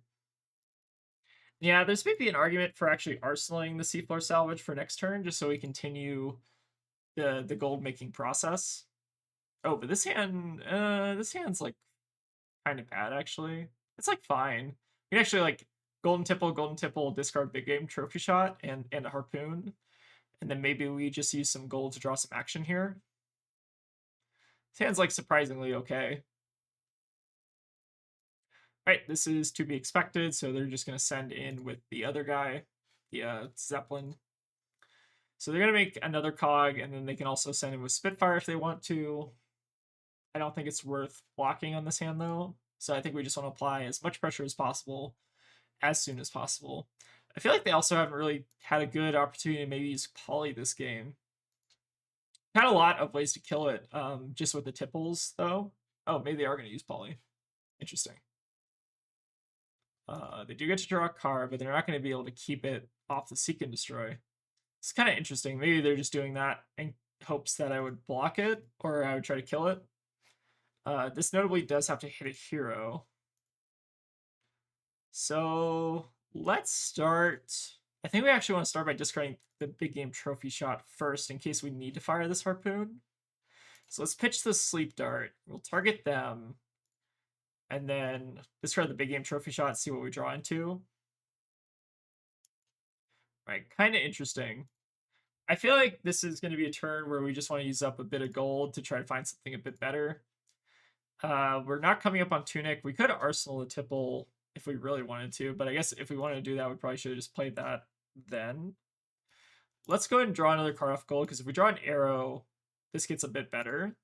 Yeah, there's maybe an argument for actually arsenaling the Seafloor Salvage for next turn, just so we continue the gold making process. Oh, but this hand's like kind of bad actually. It's like fine. We can actually like golden tipple, discard big game trophy shot and a harpoon, and then maybe we just use some gold to draw some action here. This hand's like surprisingly okay. Right, this is to be expected, so they're just going to send in with the other guy, the Zeppelin. So they're going to make another cog, and then they can also send in with Spitfire if they want to. I don't think it's worth blocking on this hand, though. So I think we just want to apply as much pressure as possible, as soon as possible. I feel like they also haven't really had a good opportunity to maybe use Poly this game. Had a lot of ways to kill it, just with the tipples, though. Oh, maybe they are going to use Poly. Interesting. They do get to draw a card, but they're not going to be able to keep it off the Seek and Destroy. It's kind of interesting. Maybe they're just doing that in hopes that I would block it, or I would try to kill it. This notably does have to hit a hero. So let's start. I think we actually want to start by discarding the big game trophy shot first in case we need to fire this harpoon. So let's pitch the sleep dart. We'll target them. And then discard the big game trophy shot, see what we draw into. Right, kind of interesting. I feel like this is going to be a turn where we just want to use up a bit of gold to try to find something a bit better. We're not coming up on Tunic. We could arsenal the tipple if we really wanted to, but I guess if we wanted to do that, we probably should have just played that then. Let's go ahead and draw another card off gold, because if we draw an arrow, this gets a bit better.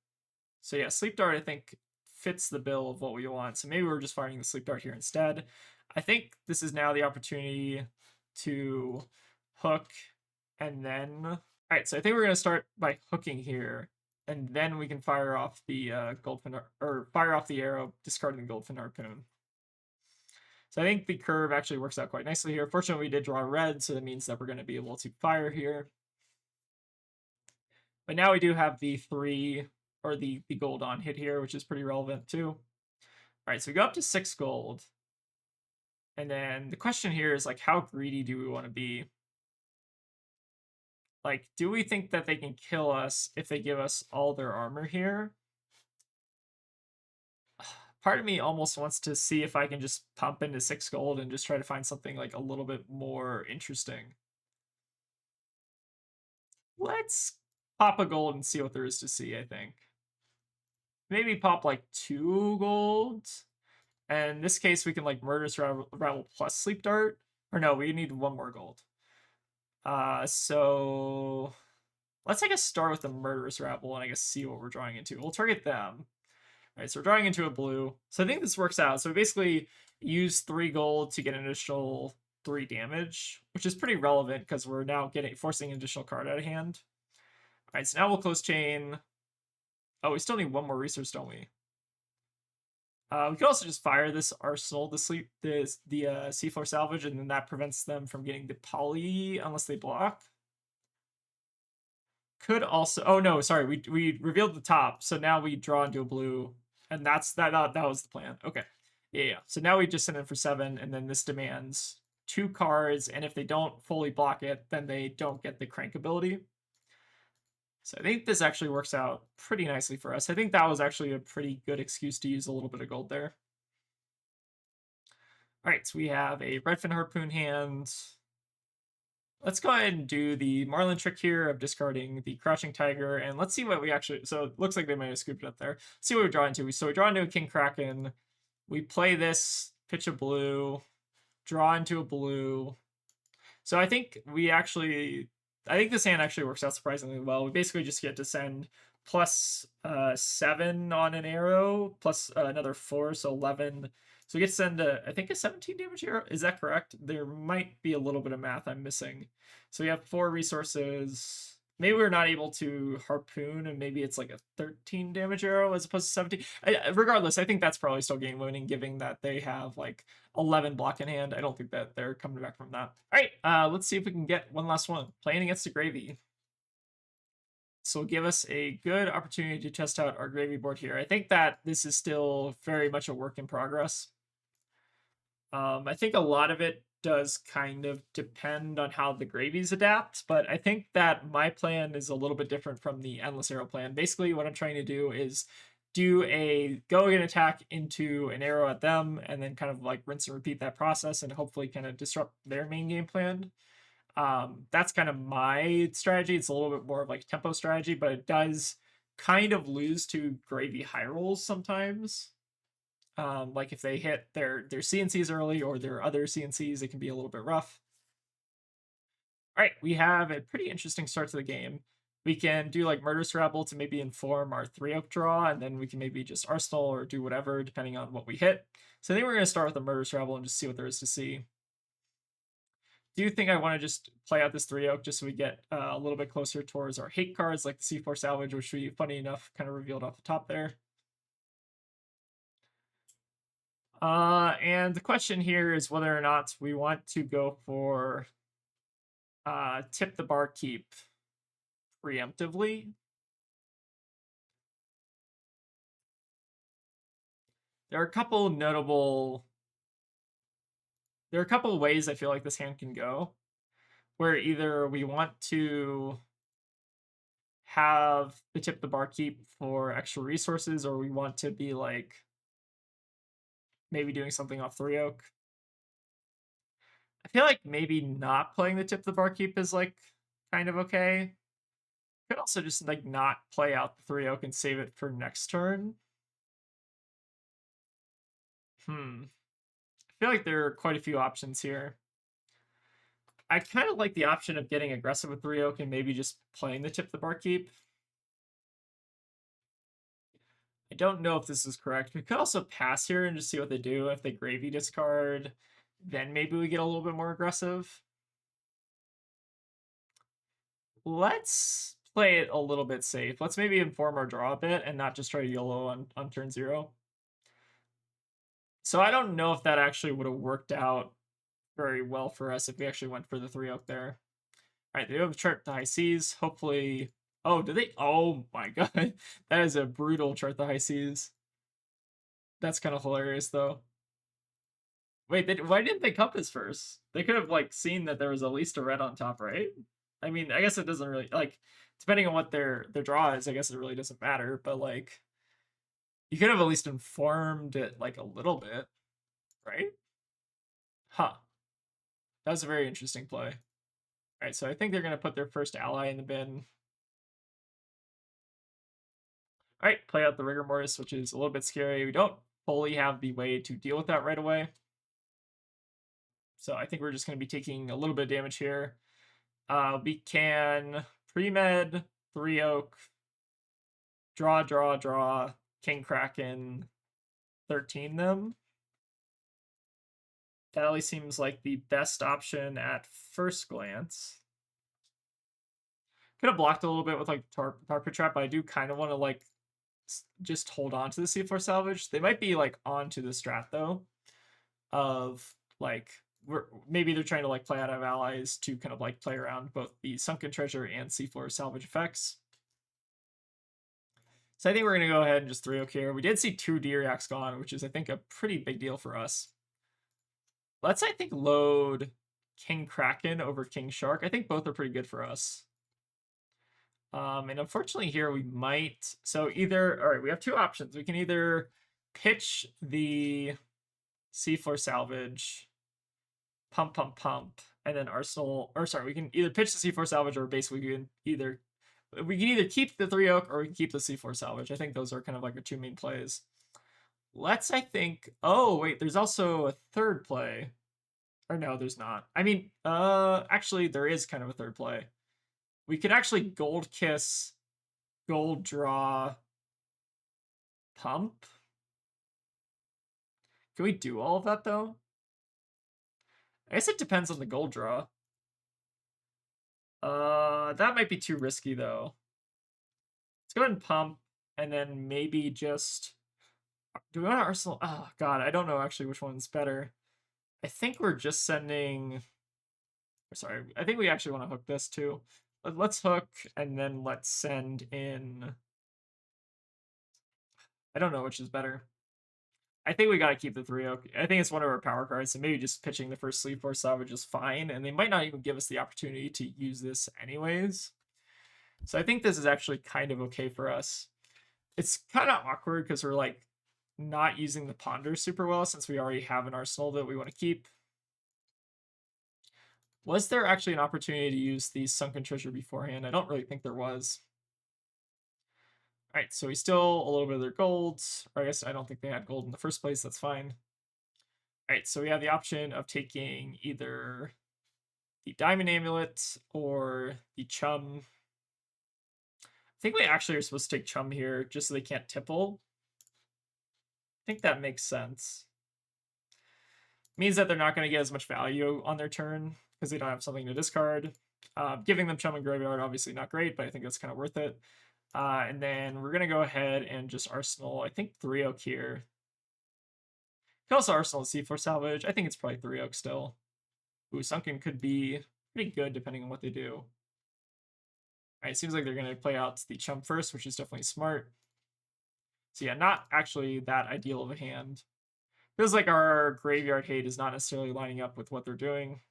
So yeah, Sleep Dart, I think, fits the bill of what we want. So maybe we're just firing the Sleep Dart here instead. I think this is now the opportunity to hook and then... All right, so I think we're going to start by hooking here, and then we can fire off the Goldfin, or fire off the arrow, discarding the Goldfin Harpoon. So I think the curve actually works out quite nicely here. Fortunately, we did draw red, so that means that we're going to be able to fire here. But now we do have the 3, or the gold on hit here, which is pretty relevant too. All right, so we go up to 6 gold. And then the question here is, like, how greedy do we want to be? Like, do we think that they can kill us if they give us all their armor here? Part of me almost wants to see if I can just pump into 6 gold and just try to find something, like, a little bit more interesting. Let's pop a gold and see what there is to see, I think. Maybe pop, like, 2 gold. And in this case, we can, like, Murderous Rabble plus Sleep Dart. Or no, we need 1 more gold. So let's, I guess, start with the Murderous Rabble and I guess see what we're drawing into. We'll target them. All right, so we're drawing into a blue. So I think this works out. So we basically use 3 gold to get an additional 3 damage, which is pretty relevant because we're now forcing an additional card out of hand. All right, so now we'll close chain. Oh, we still need 1 more resource, don't we? We could also just fire this arsenal, the C4 salvage, and then that prevents them from getting the poly unless they block. Could also, oh no, sorry, we revealed the top, so now we draw into a blue, and that was the plan. Okay, yeah. So now we just send in for 7, and then this demands 2 cards, and if they don't fully block it, then they don't get the crank ability. So I think this actually works out pretty nicely for us. I think that was actually a pretty good excuse to use a little bit of gold there. All right, so we have a Redfin Harpoon hand. Let's go ahead and do the Marlynn trick here of discarding the Crouching Tiger, and let's see what we actually... So it looks like they might have scooped it up there. Let's see what we draw into. So we draw into a King Kraken. We play this, pitch a blue, draw into a blue. So I think I think this hand actually works out surprisingly well. We basically just get to send plus 7 on an arrow, plus another 4, so 11. So we get to send, I think, a 17 damage arrow. Is that correct? There might be a little bit of math I'm missing. So we have 4 resources. Maybe we're not able to harpoon, and maybe it's like a 13 damage arrow as opposed to 17. Regardless, I think that's probably still game winning, given that they have like 11 block in hand. I don't think that they're coming back from that. All right, let's see if we can get one last one. Playing against a Gravy. So will give us a good opportunity to test out our Gravy board here. I think that this is still very much a work in progress. I think a lot of it does kind of depend on how the gravies adapt, but I think that my plan is a little bit different from the Endless Arrow plan. Basically, what I'm trying to do is do a go and attack into an arrow at them, and then kind of like rinse and repeat that process and hopefully kind of disrupt their main game plan. That's kind of my strategy. It's a little bit more of like tempo strategy, but it does kind of lose to Gravy high rolls sometimes. Like if they hit their CNCs early or their other CNCs, it can be a little bit rough. All right, we have a pretty interesting start to the game. We can do like Murderous Rabble to maybe inform our 3-oak draw, and then we can maybe just Arsenal or do whatever depending on what we hit. So I think we're going to start with a Murderous Rabble and just see what there is to see. Do you think I want to just play out this 3-oak just so we get a little bit closer towards our hate cards like the C4 Salvage, which we, funny enough, kind of revealed off the top there? And the question here is whether or not we want to go for tip the barkeep preemptively. There are a couple ways I feel like this hand can go, where either we want to have the tip the barkeep for extra resources, or we want to be like maybe doing something off 3-oak. I feel like maybe not playing the tip the barkeep is like kind of okay. Could also just like not play out the 3-oak and save it for next turn. I feel like there are quite a few options here. I kind of like the option of getting aggressive with 3-oak and maybe just playing the tip the barkeep. I don't know if this is correct. We could also pass here and just see what they do. If they Gravy discard, then maybe we get a little bit more aggressive. Let's play it a little bit safe. Let's maybe inform our draw a bit and not just try to YOLO on turn 0. So I don't know if that actually would have worked out very well for us if we actually went for the 3 oak there. All right, they do have a chart the high seas. Hopefully, oh, do they? Oh my god, that is a brutal chart the high seas. That's kind of hilarious though. Wait, why didn't they compass first? They could have like seen that there was at least a red on top, right? I mean, I guess it doesn't really like depending on what their draw is. I guess it really doesn't matter, but like you could have at least informed it like a little bit, right? Huh. That was a very interesting play. All right, so I think they're gonna put their first ally in the bin. All right, play out the rigor mortis, which is a little bit scary. We don't fully have the way to deal with that right away. So I think we're just going to be taking a little bit of damage here. We can pre-med, 3 oak, draw, king kraken, 13 them. That at least seems like the best option at first glance. Could have blocked a little bit with like carpet trap, but I do kind of want to like just hold on to the C4 salvage. They might be like onto the strat though, of like maybe they're trying to like play out of allies to kind of like play around both the sunken treasure and C4 salvage effects. So I think we're gonna go ahead and just 3 oak here. We did see 2 Diriacs gone, which is I think a pretty big deal for us. Let's I think load King Kraken over King Shark. I think both are pretty good for us. And unfortunately here we might, so either, all right, we have 2 options. We can either pitch the C4 salvage, pump, and then Arsenal, or sorry, we can either pitch the C4 salvage or basically we can either keep the 3 oak or we can keep the C4 salvage. I think those are kind of like our 2 main plays. Let's, I think, oh wait, there's also a third play. Or no, there's not. I mean, actually there is kind of a third play. We could actually gold kiss, gold draw, pump. Can we do all of that though? I guess it depends on the gold draw. That might be too risky though. Let's go ahead and pump, and then maybe just. Do we want to Arsenal? Oh god, I don't know actually which one's better. I think we're just sending. Sorry, I think we actually want to hook this too. Let's hook, and then let's send in. I don't know which is better. I think we gotta keep the 3 oak. I think it's one of our power cards, so maybe just pitching the first sleep force salvage is fine, and they might not even give us the opportunity to use this anyways. So I think this is actually kind of okay for us. It's kind of awkward because we're like not using the ponder super well since we already have an arsenal that we want to keep. Was there actually an opportunity to use the sunken treasure beforehand? I don't really think there was. All right, so we still a little bit of their gold. Or I guess I don't think they had gold in the first place. That's fine. All right, so we have the option of taking either the diamond amulet or the chum. I think we actually are supposed to take chum here just so they can't tipple. I think that makes sense. Means that they're not going to get as much value on their turn because they don't have something to discard. Giving them chum and graveyard, obviously not great, but I think that's kind of worth it. And then we're going to go ahead and just arsenal, I think 3 oak here. You can also arsenal C4 salvage. I think it's probably 3 oak still. Ooh, sunken could be pretty good depending on what they do. All right, it seems like they're going to play out the chum first, which is definitely smart. So yeah, not actually that ideal of a hand. Feels like our graveyard hate is not necessarily lining up with what they're doing.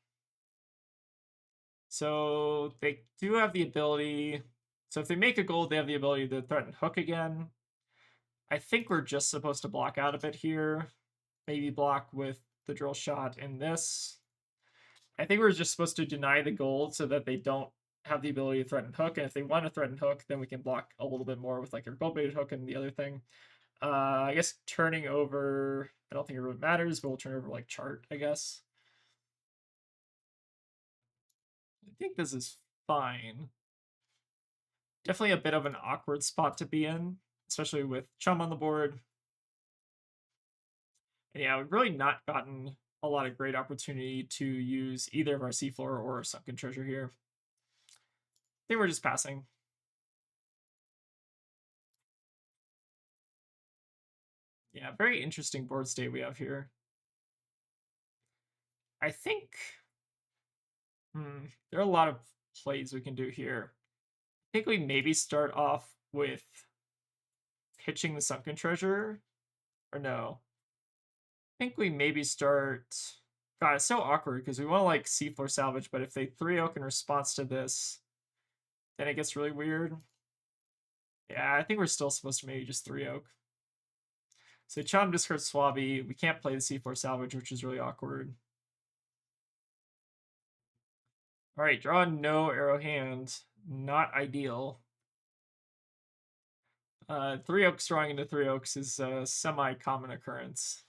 So they do have the ability. So if they make a gold, they have the ability to threaten hook again. I think we're just supposed to block out a bit here. Maybe block with the drill shot in this. I think we're just supposed to deny the gold so that they don't have the ability to threaten hook. And if they want to threaten hook, then we can block a little bit more with like our gold-baited hook and the other thing. I guess turning over, I don't think it really matters, but we'll turn over like chart, I guess. I think this is fine. Definitely a bit of an awkward spot to be in, especially with chum on the board. And yeah, we've really not gotten a lot of great opportunity to use either of our seafloor or our sunken treasure here. I think we're just passing. Yeah, very interesting board state we have here. I think there are a lot of plays we can do here. I think we maybe start off with pitching the Sunken Treasure, or no. I think we maybe start. God, it's so awkward because we want to like seafloor salvage, but if they 3-oak in response to this, then it gets really weird. Yeah, I think we're still supposed to maybe just 3-oak. So Chum discards Swabby. We can't play the seafloor salvage, which is really awkward. All right, draw no arrow hand. Not ideal. 3-oaks drawing into 3-oaks is a semi-common occurrence.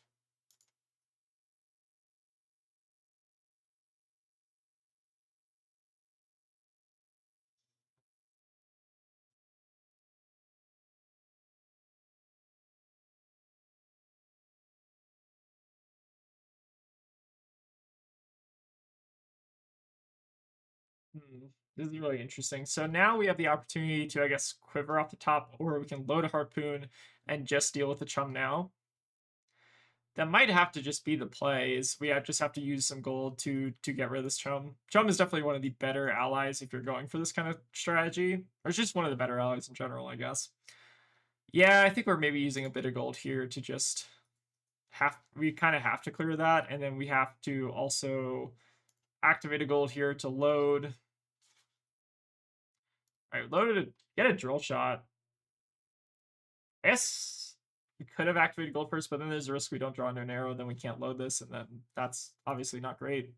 This is really interesting. So now we have the opportunity to, I guess, quiver off the top, or we can load a harpoon and just deal with the chum now. That might have to just be the play. Is we just have to use some gold to get rid of this chum. Chum is definitely one of the better allies if you're going for this kind of strategy, or it's just one of the better allies in general, I guess. Yeah, I think we're maybe using a bit of gold here to just we kind of have to clear that, and then we have to also activate a gold here to load. All right, loaded it. Get a drill shot. I guess we could have activated gold first, but then there's a risk we don't draw into an arrow, then we can't load this, and then that's obviously not great.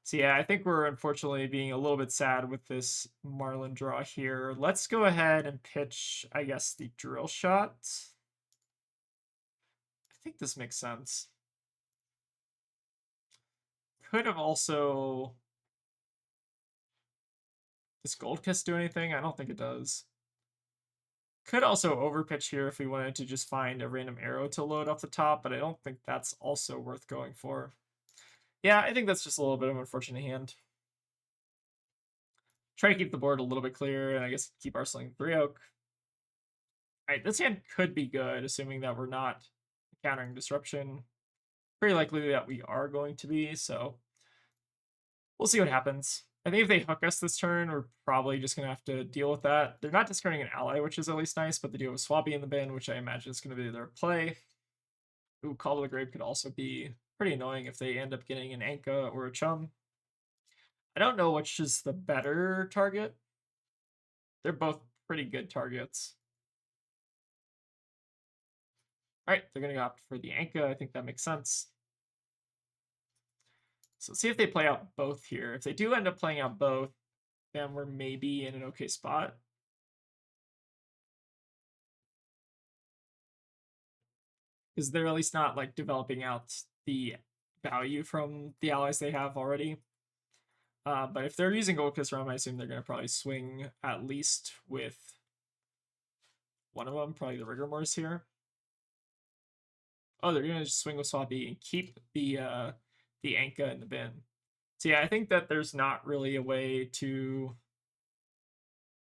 So yeah, I think we're unfortunately being a little bit sad with this Marlynn draw here. Let's go ahead and pitch, I guess, the drill shot. I think this makes sense. Could have also... Does Gold Kiss do anything? I don't think it does. Could also overpitch here if we wanted to just find a random arrow to load off the top, but I don't think that's also worth going for. Yeah, I think that's just a little bit of an unfortunate hand. Try to keep the board a little bit clear, and I guess keep arsenling 3-oak. All right, this hand could be good, assuming that we're not encountering disruption. Pretty likely that we are going to be, so we'll see what happens. I think if they hook us this turn, we're probably just going to have to deal with that. They're not discarding an ally, which is at least nice, but they do have a Swabby in the bin, which I imagine is going to be their play. Ooh, Call to the Grave could also be pretty annoying if they end up getting an Anka or a Chum. I don't know which is the better target. They're both pretty good targets. All right, they're going to opt for the Anka. I think that makes sense. So let's see if they play out both here. If they do end up playing out both, then we're maybe in an okay spot. Because they're at least not like developing out the value from the allies they have already. But if they're using Gold Kiss Realm, I assume they're going to probably swing at least with one of them, probably the Rigormores here. Oh, they're going to just swing with Swabby and keep the Anka in the bin. So yeah, I think that there's not really a way to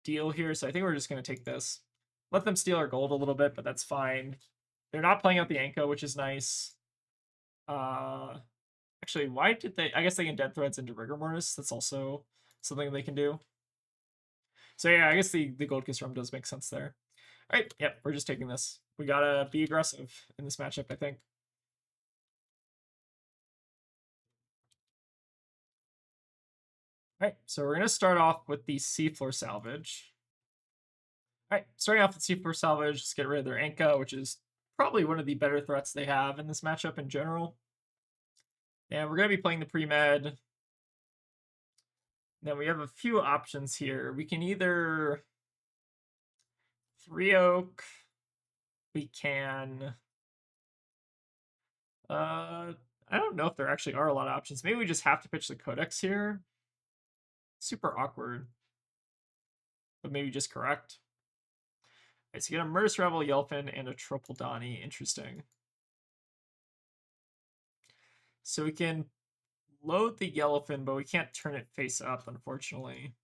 deal here, so I think we're just going to take this. Let them steal our gold a little bit, but that's fine. They're not playing out the Anka, which is nice. Actually, why did they... I guess they can Dead Threads into Rigormortis. That's also something they can do. So yeah, I guess the Gold Kiss Realm does make sense there. All right, yep, we're just taking this. We gotta be aggressive in this matchup, I think. All right, so we're gonna start off with the Seafloor Salvage. All right, starting off with Seafloor Salvage, just get rid of their Anka, which is probably one of the better threats they have in this matchup in general. And we're going to be playing the pre-med. Then we have a few options here. We can either 3-oak. We can... I don't know if there actually are a lot of options. Maybe we just have to pitch the Codex here. Super awkward. But maybe just correct. Okay, so you get a Murderous Rebel, Yelfin, and a Triple Donnie. Interesting. So we can load the Yellowfin, but we can't turn it face up, unfortunately.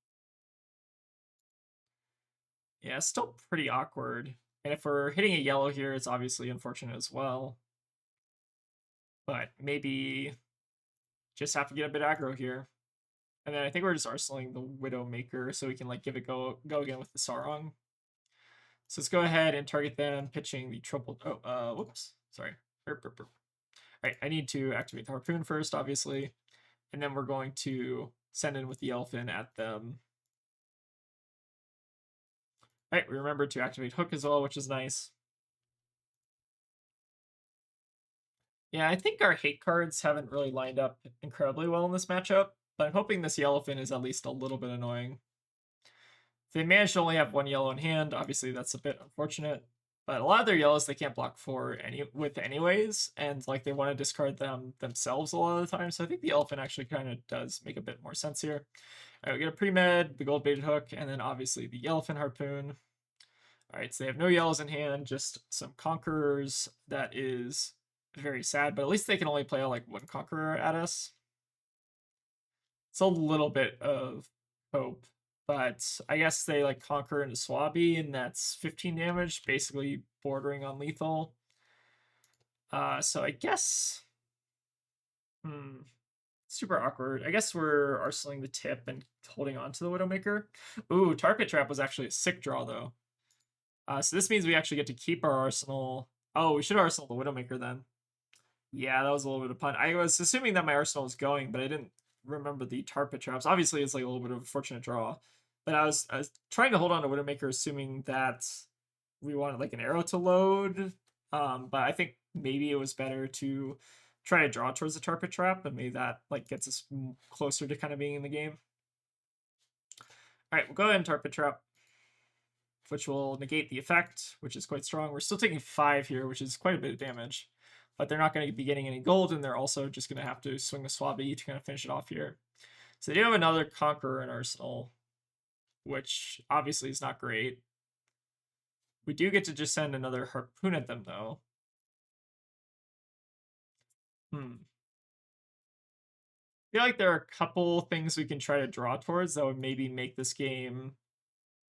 Yeah, it's still pretty awkward. And if we're hitting a yellow here, it's obviously unfortunate as well. But maybe just have to get a bit aggro here. And then I think we're just arsenaling the Widowmaker so we can like give it go again with the Sarong. So let's go ahead and target them, pitching the triple. Oh, whoops, sorry. All right, I need to activate the Harpoon first, obviously, and then we're going to send in with the Elephant at them. All right, we remembered to activate Hook as well, which is nice. Yeah, I think our hate cards haven't really lined up incredibly well in this matchup, but I'm hoping this Yellowfin is at least a little bit annoying. If they manage to only have one yellow in hand, obviously that's a bit unfortunate. But a lot of their yellows they can't block for anyways, and like they want to discard them themselves a lot of the time. So I think the Elephant actually kind of does make a bit more sense here. All right, we get a pre-med, the gold baited hook, and then obviously the Yellowfin harpoon. All right, so they have no yellows in hand, just some conquerors. That is very sad, but at least they can only play like one conqueror at us. It's a little bit of hope, but I guess they like conquer into Swabby, and that's 15 damage, basically bordering on lethal. So I guess, super awkward. I guess we're arsenaling the tip and holding on to the Widowmaker. Ooh, Tar Pit Trap was actually a sick draw though. So this means we actually get to keep our arsenal. Oh, we should arsenal the Widowmaker then. Yeah, that was a little bit of pun. I was assuming that my arsenal was going, but I didn't remember the Tar Pit Traps. Obviously, it's like a little bit of a fortunate draw. But I was trying to hold on to Widowmaker, assuming that we wanted like an arrow to load. But I think maybe it was better to try to draw towards the Tar Pit Trap, and maybe that like gets us closer to kind of being in the game. All right, we'll go ahead and Tar Pit Trap, which will negate the effect, which is quite strong. We're still taking 5 here, which is quite a bit of damage. But they're not going to be getting any gold, and they're also just going to have to swing the Swabby to kind of finish it off here. So they do have another Conqueror in Arsenal, which obviously is not great. We do get to just send another Harpoon at them, though. I feel like there are a couple things we can try to draw towards that would maybe make this game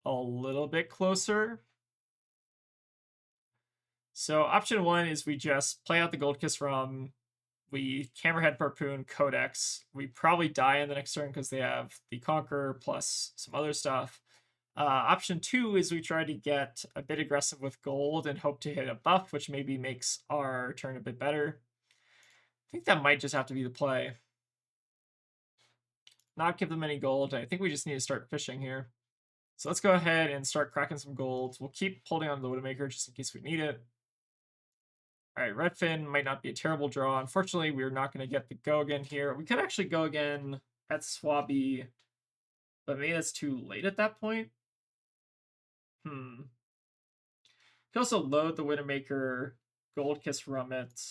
a little bit closer. So option 1 is we just play out the Gold Kiss Rum, we Hammerhead Harpoon Codex. We probably die in the next turn because they have the Conqueror plus some other stuff. Option 2 is we try to get a bit aggressive with gold and hope to hit a buff, which maybe makes our turn a bit better. I think that might just have to be the play. Not give them any gold. I think we just need to start fishing here. So let's go ahead and start cracking some gold. We'll keep holding on to the Widowmaker just in case we need it. All right, Redfin might not be a terrible draw. Unfortunately, we're not going to get the go again here. We could actually go again at Swabby, but maybe that's too late at that point. Could also load the Widowmaker, Gold Kiss Rum it,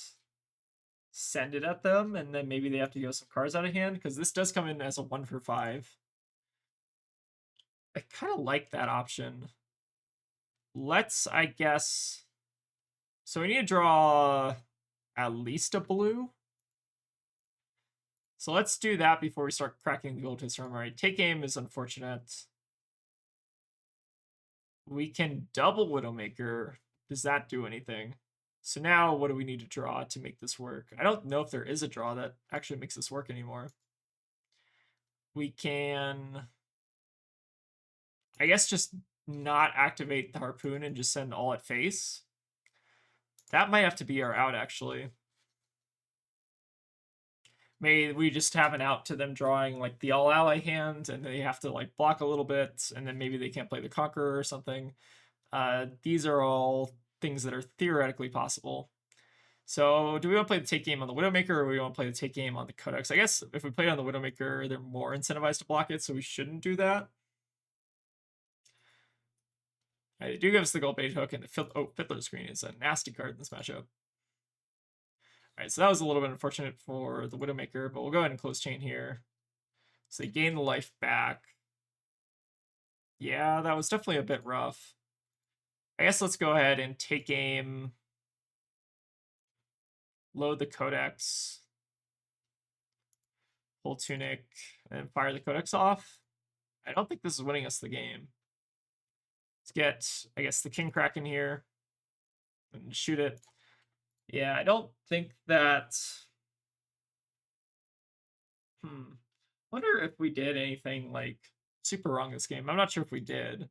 send it at them, and then maybe they have to go some cards out of hand, because this does come in as a 1 for 5. I kind of like that option. Let's, I guess... So we need to draw at least a blue. So let's do that before we start cracking the Gold Kiss Rum. All right, take aim is unfortunate. We can double Widowmaker. Does that do anything? So now what do we need to draw to make this work? I don't know if there is a draw that actually makes this work anymore. We can, I guess, just not activate the Harpoon and just send all at face. That might have to be our out, actually. Maybe we just have an out to them drawing like the all ally hand, and they have to like block a little bit, and then maybe they can't play the Conqueror or something. These are all things that are theoretically possible. So do we want to play the take game on the Widowmaker, or do we want to play the take game on the Codex? I guess if we play it on the Widowmaker, they're more incentivized to block it, so we shouldn't do that. They do give us the gold bait hook, and the Fiddler Screen is a nasty card in this matchup. Alright, so that was a little bit unfortunate for the Widowmaker, but we'll go ahead and close chain here. So they gain the life back. Yeah, that was definitely a bit rough. I guess let's go ahead and take aim, load the Codex, pull Tunic, and fire the Codex off. I don't think this is winning us the game. Let's get, I guess, the King Kraken here. and shoot it. Yeah, I don't think that... Wonder if we did anything, like, super wrong this game. I'm not sure if we did.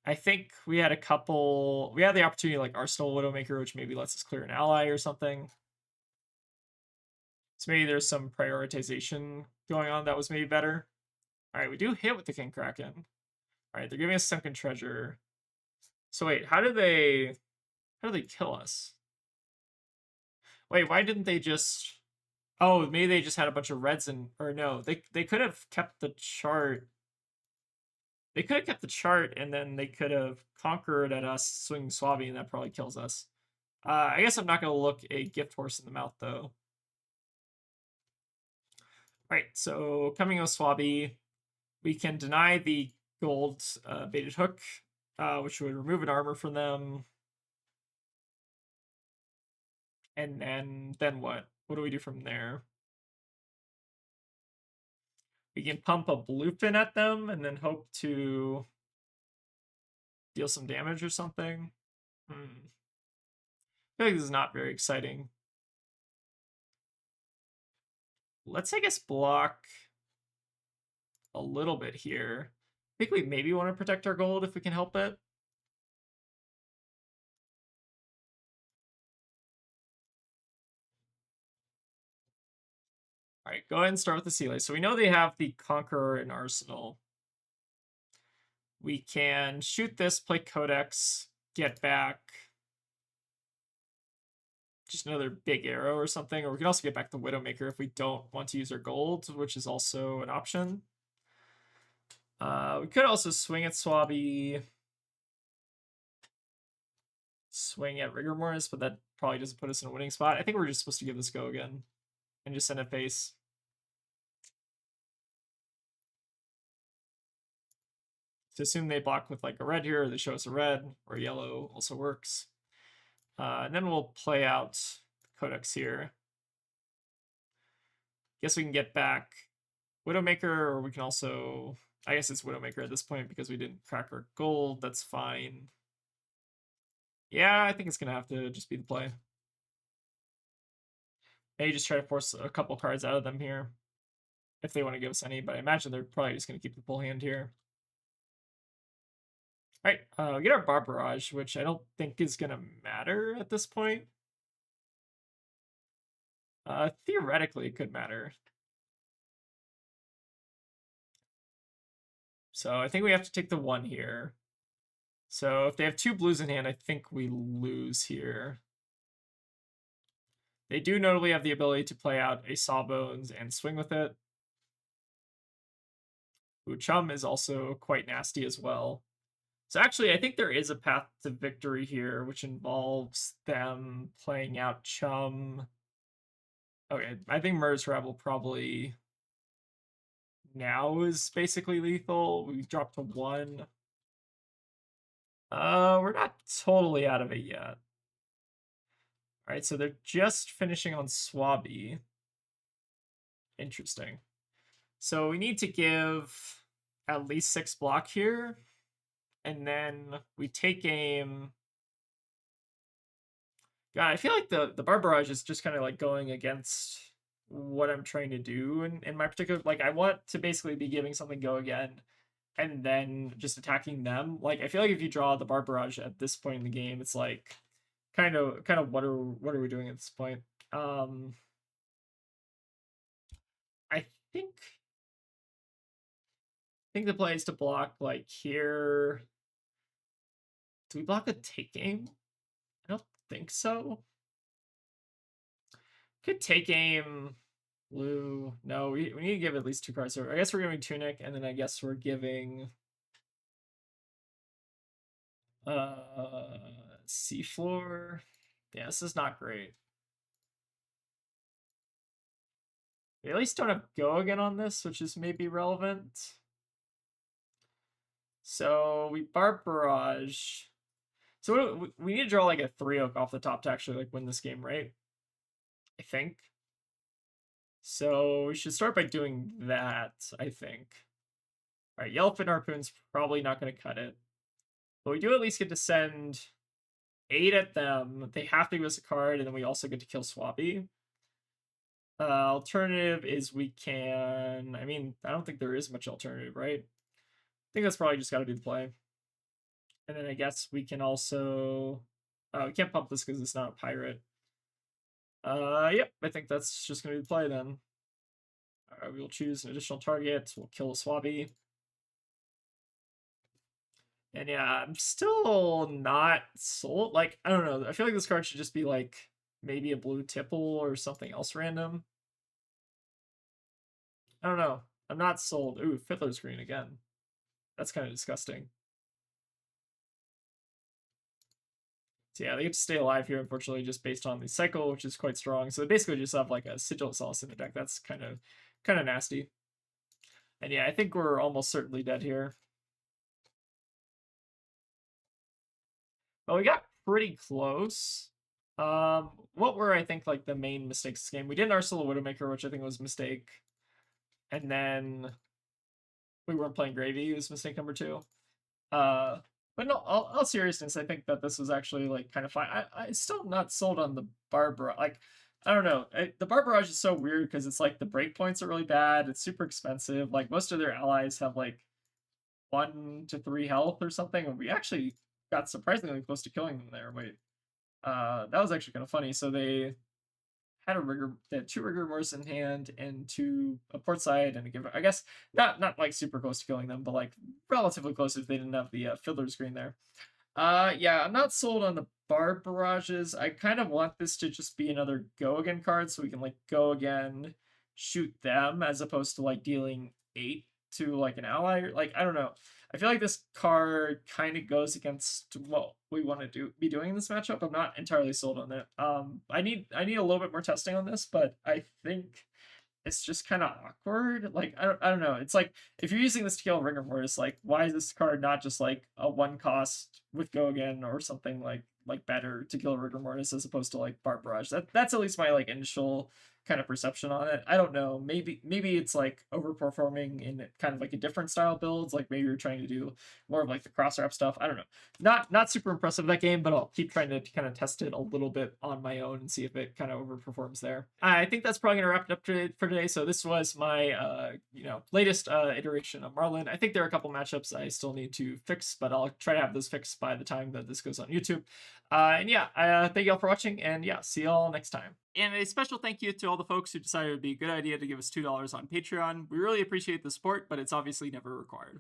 I think we had a couple... We had the opportunity, like, Arsenal Widowmaker, which maybe lets us clear an ally or something. So maybe there's some prioritization going on that was maybe better. Alright, we do hit with the King Kraken. Alright, they're giving us Sunken Treasure. So wait, how do they kill us? Wait, why didn't they just... Oh, maybe they just had a bunch of reds in... Or no, they could have kept the chart. They could have kept the chart, and then they could have conquered at us, swinging Swabby, and that probably kills us. I guess I'm not going to look a gift horse in the mouth, though. Right, so coming with Swabby, we can deny the gold baited hook, which would remove an armor from them. And then what? What do we do from there? We can pump a bluefin at them and then hope to deal some damage or something. I feel like this is not very exciting. Let's, I guess, block a little bit here. I think we maybe want to protect our gold if we can help it. All right, go ahead and start with the Sealy. So we know they have the Conqueror in Arsenal. We can shoot this, play Codex, get back just another big arrow or something, or we can also get back the Widowmaker if we don't want to use our gold, which is also an option. We could also swing at Swabby, swing at Rigor Mortis, but that probably doesn't put us in a winning spot. I think we're just supposed to give this go again and just send it face. To assume they block with like a red here, or they show us a red, or yellow also works. And then we'll play out Codex here. Guess we can get back Widowmaker, or we can also... I guess it's Widowmaker at this point because we didn't crack our gold. That's fine. Yeah, I think it's going to have to just be the play. Maybe just try to force a couple cards out of them here. If they want to give us any, but I imagine they're probably just going to keep the full hand here. Alright, we get our Bar Barrage, which I don't think is going to matter at this point. Theoretically, it could matter. So I think we have to take the 1 here. So if they have 2 blues in hand, I think we lose here. They do notably have the ability to play out a Sawbones and swing with it. Ooh, Chum is also quite nasty as well. So actually, I think there is a path to victory here, which involves them playing out Chum. Okay, I think Murder's Rabble probably now is basically lethal. We dropped to 1. We're not totally out of it yet. Alright, so they're just finishing on Swabby. Interesting. So we need to give at least 6 block here. And then we take aim. God, I feel like the Bar Barrage is just kind of like going against what I'm trying to do in my particular... Like, I want to basically be giving something go again and then just attacking them. Like, I feel like if you draw the Bar Barrage at this point in the game, it's like kind of what are we doing at this point? I think the play is to block like here. Do we block a take aim? I don't think so. Could take aim blue. No, we need to give at least 2 cards. So I guess we're giving Tunic, and then I guess we're giving Seafloor. Yeah, this is not great. We at least don't have go again on this, which is maybe relevant. So we Bar Barrage. So we need to draw like a 3-oak off the top to actually like win this game, right? I think. So we should start by doing that, I think. Alright, Yellowfin Harpoon's probably not going to cut it. But we do at least get to send 8 at them. They have to give us a card, and then we also get to kill Swappy. Alternative is we can... I mean, I don't think there is much alternative, right? I think that's probably just got to be the play. And then I guess we can also... we can't pump this because it's not a pirate. Yep, I think that's just going to be the play then. We'll choose an additional target. We'll kill a Swabby. And yeah, I'm still not sold. Like, I don't know. I feel like this card should just be like maybe a blue tipple or something else random. I don't know. I'm not sold. Ooh, Fiddler's Green again. That's kind of disgusting. So yeah, they get to stay alive here, unfortunately, just based on the cycle, which is quite strong. So they basically just have like a Sigil Sauce in the deck. That's kind of nasty. And yeah, I think we're almost certainly dead here. But we got pretty close. What were, I think, like the main mistakes this game? We didn't Arsenal Widowmaker, which I think was a mistake. And then we weren't playing Gravy, was mistake number 2. But no, all seriousness, I think that this was actually like kind of fine. I still not sold on the Barbara. Like, I don't know. The Barbarage is so weird because it's like the breakpoints are really bad. It's super expensive. Like most of their allies have like 1 to 3 health or something, and we actually got surprisingly close to killing them there. Wait, that was actually kind of funny. So they had they had 2 rigor mortis in hand and 2 a port side and a giver. I guess not like super close to killing them, but like relatively close if they didn't have the Fiddler's Green there. Yeah, I'm not sold on the Barb Barrages. I kind of want this to just be another go again card so we can like go again, shoot them as opposed to like dealing 8 to like an ally. Like, I don't know. I feel like this card kind of goes against what we want to be doing in this matchup. I'm not entirely sold on it. I need a little bit more testing on this, but I think it's just kind of awkward. Like, I don't know. It's like if you're using this to kill Rigor Mortis, like why is this card not just like a 1 cost with Go Again or something like better to kill Rigor Mortis as opposed to like Barb Barrage? That's at least my like initial kind of perception on it. I don't know. Maybe it's like overperforming in kind of like a different style builds. Like maybe you're trying to do more of like the cross wrap stuff. I don't know. Not super impressive that game, but I'll keep trying to kind of test it a little bit on my own and see if it kind of overperforms there. I think that's probably gonna wrap it up for today. So this was my latest iteration of Marlynn. I think there are a couple matchups I still need to fix, but I'll try to have those fixed by the time that this goes on YouTube. And yeah, thank you all for watching, and yeah, see y'all next time. And a special thank you to all the folks who decided it would be a good idea to give us $2 on Patreon. We really appreciate the support, but it's obviously never required.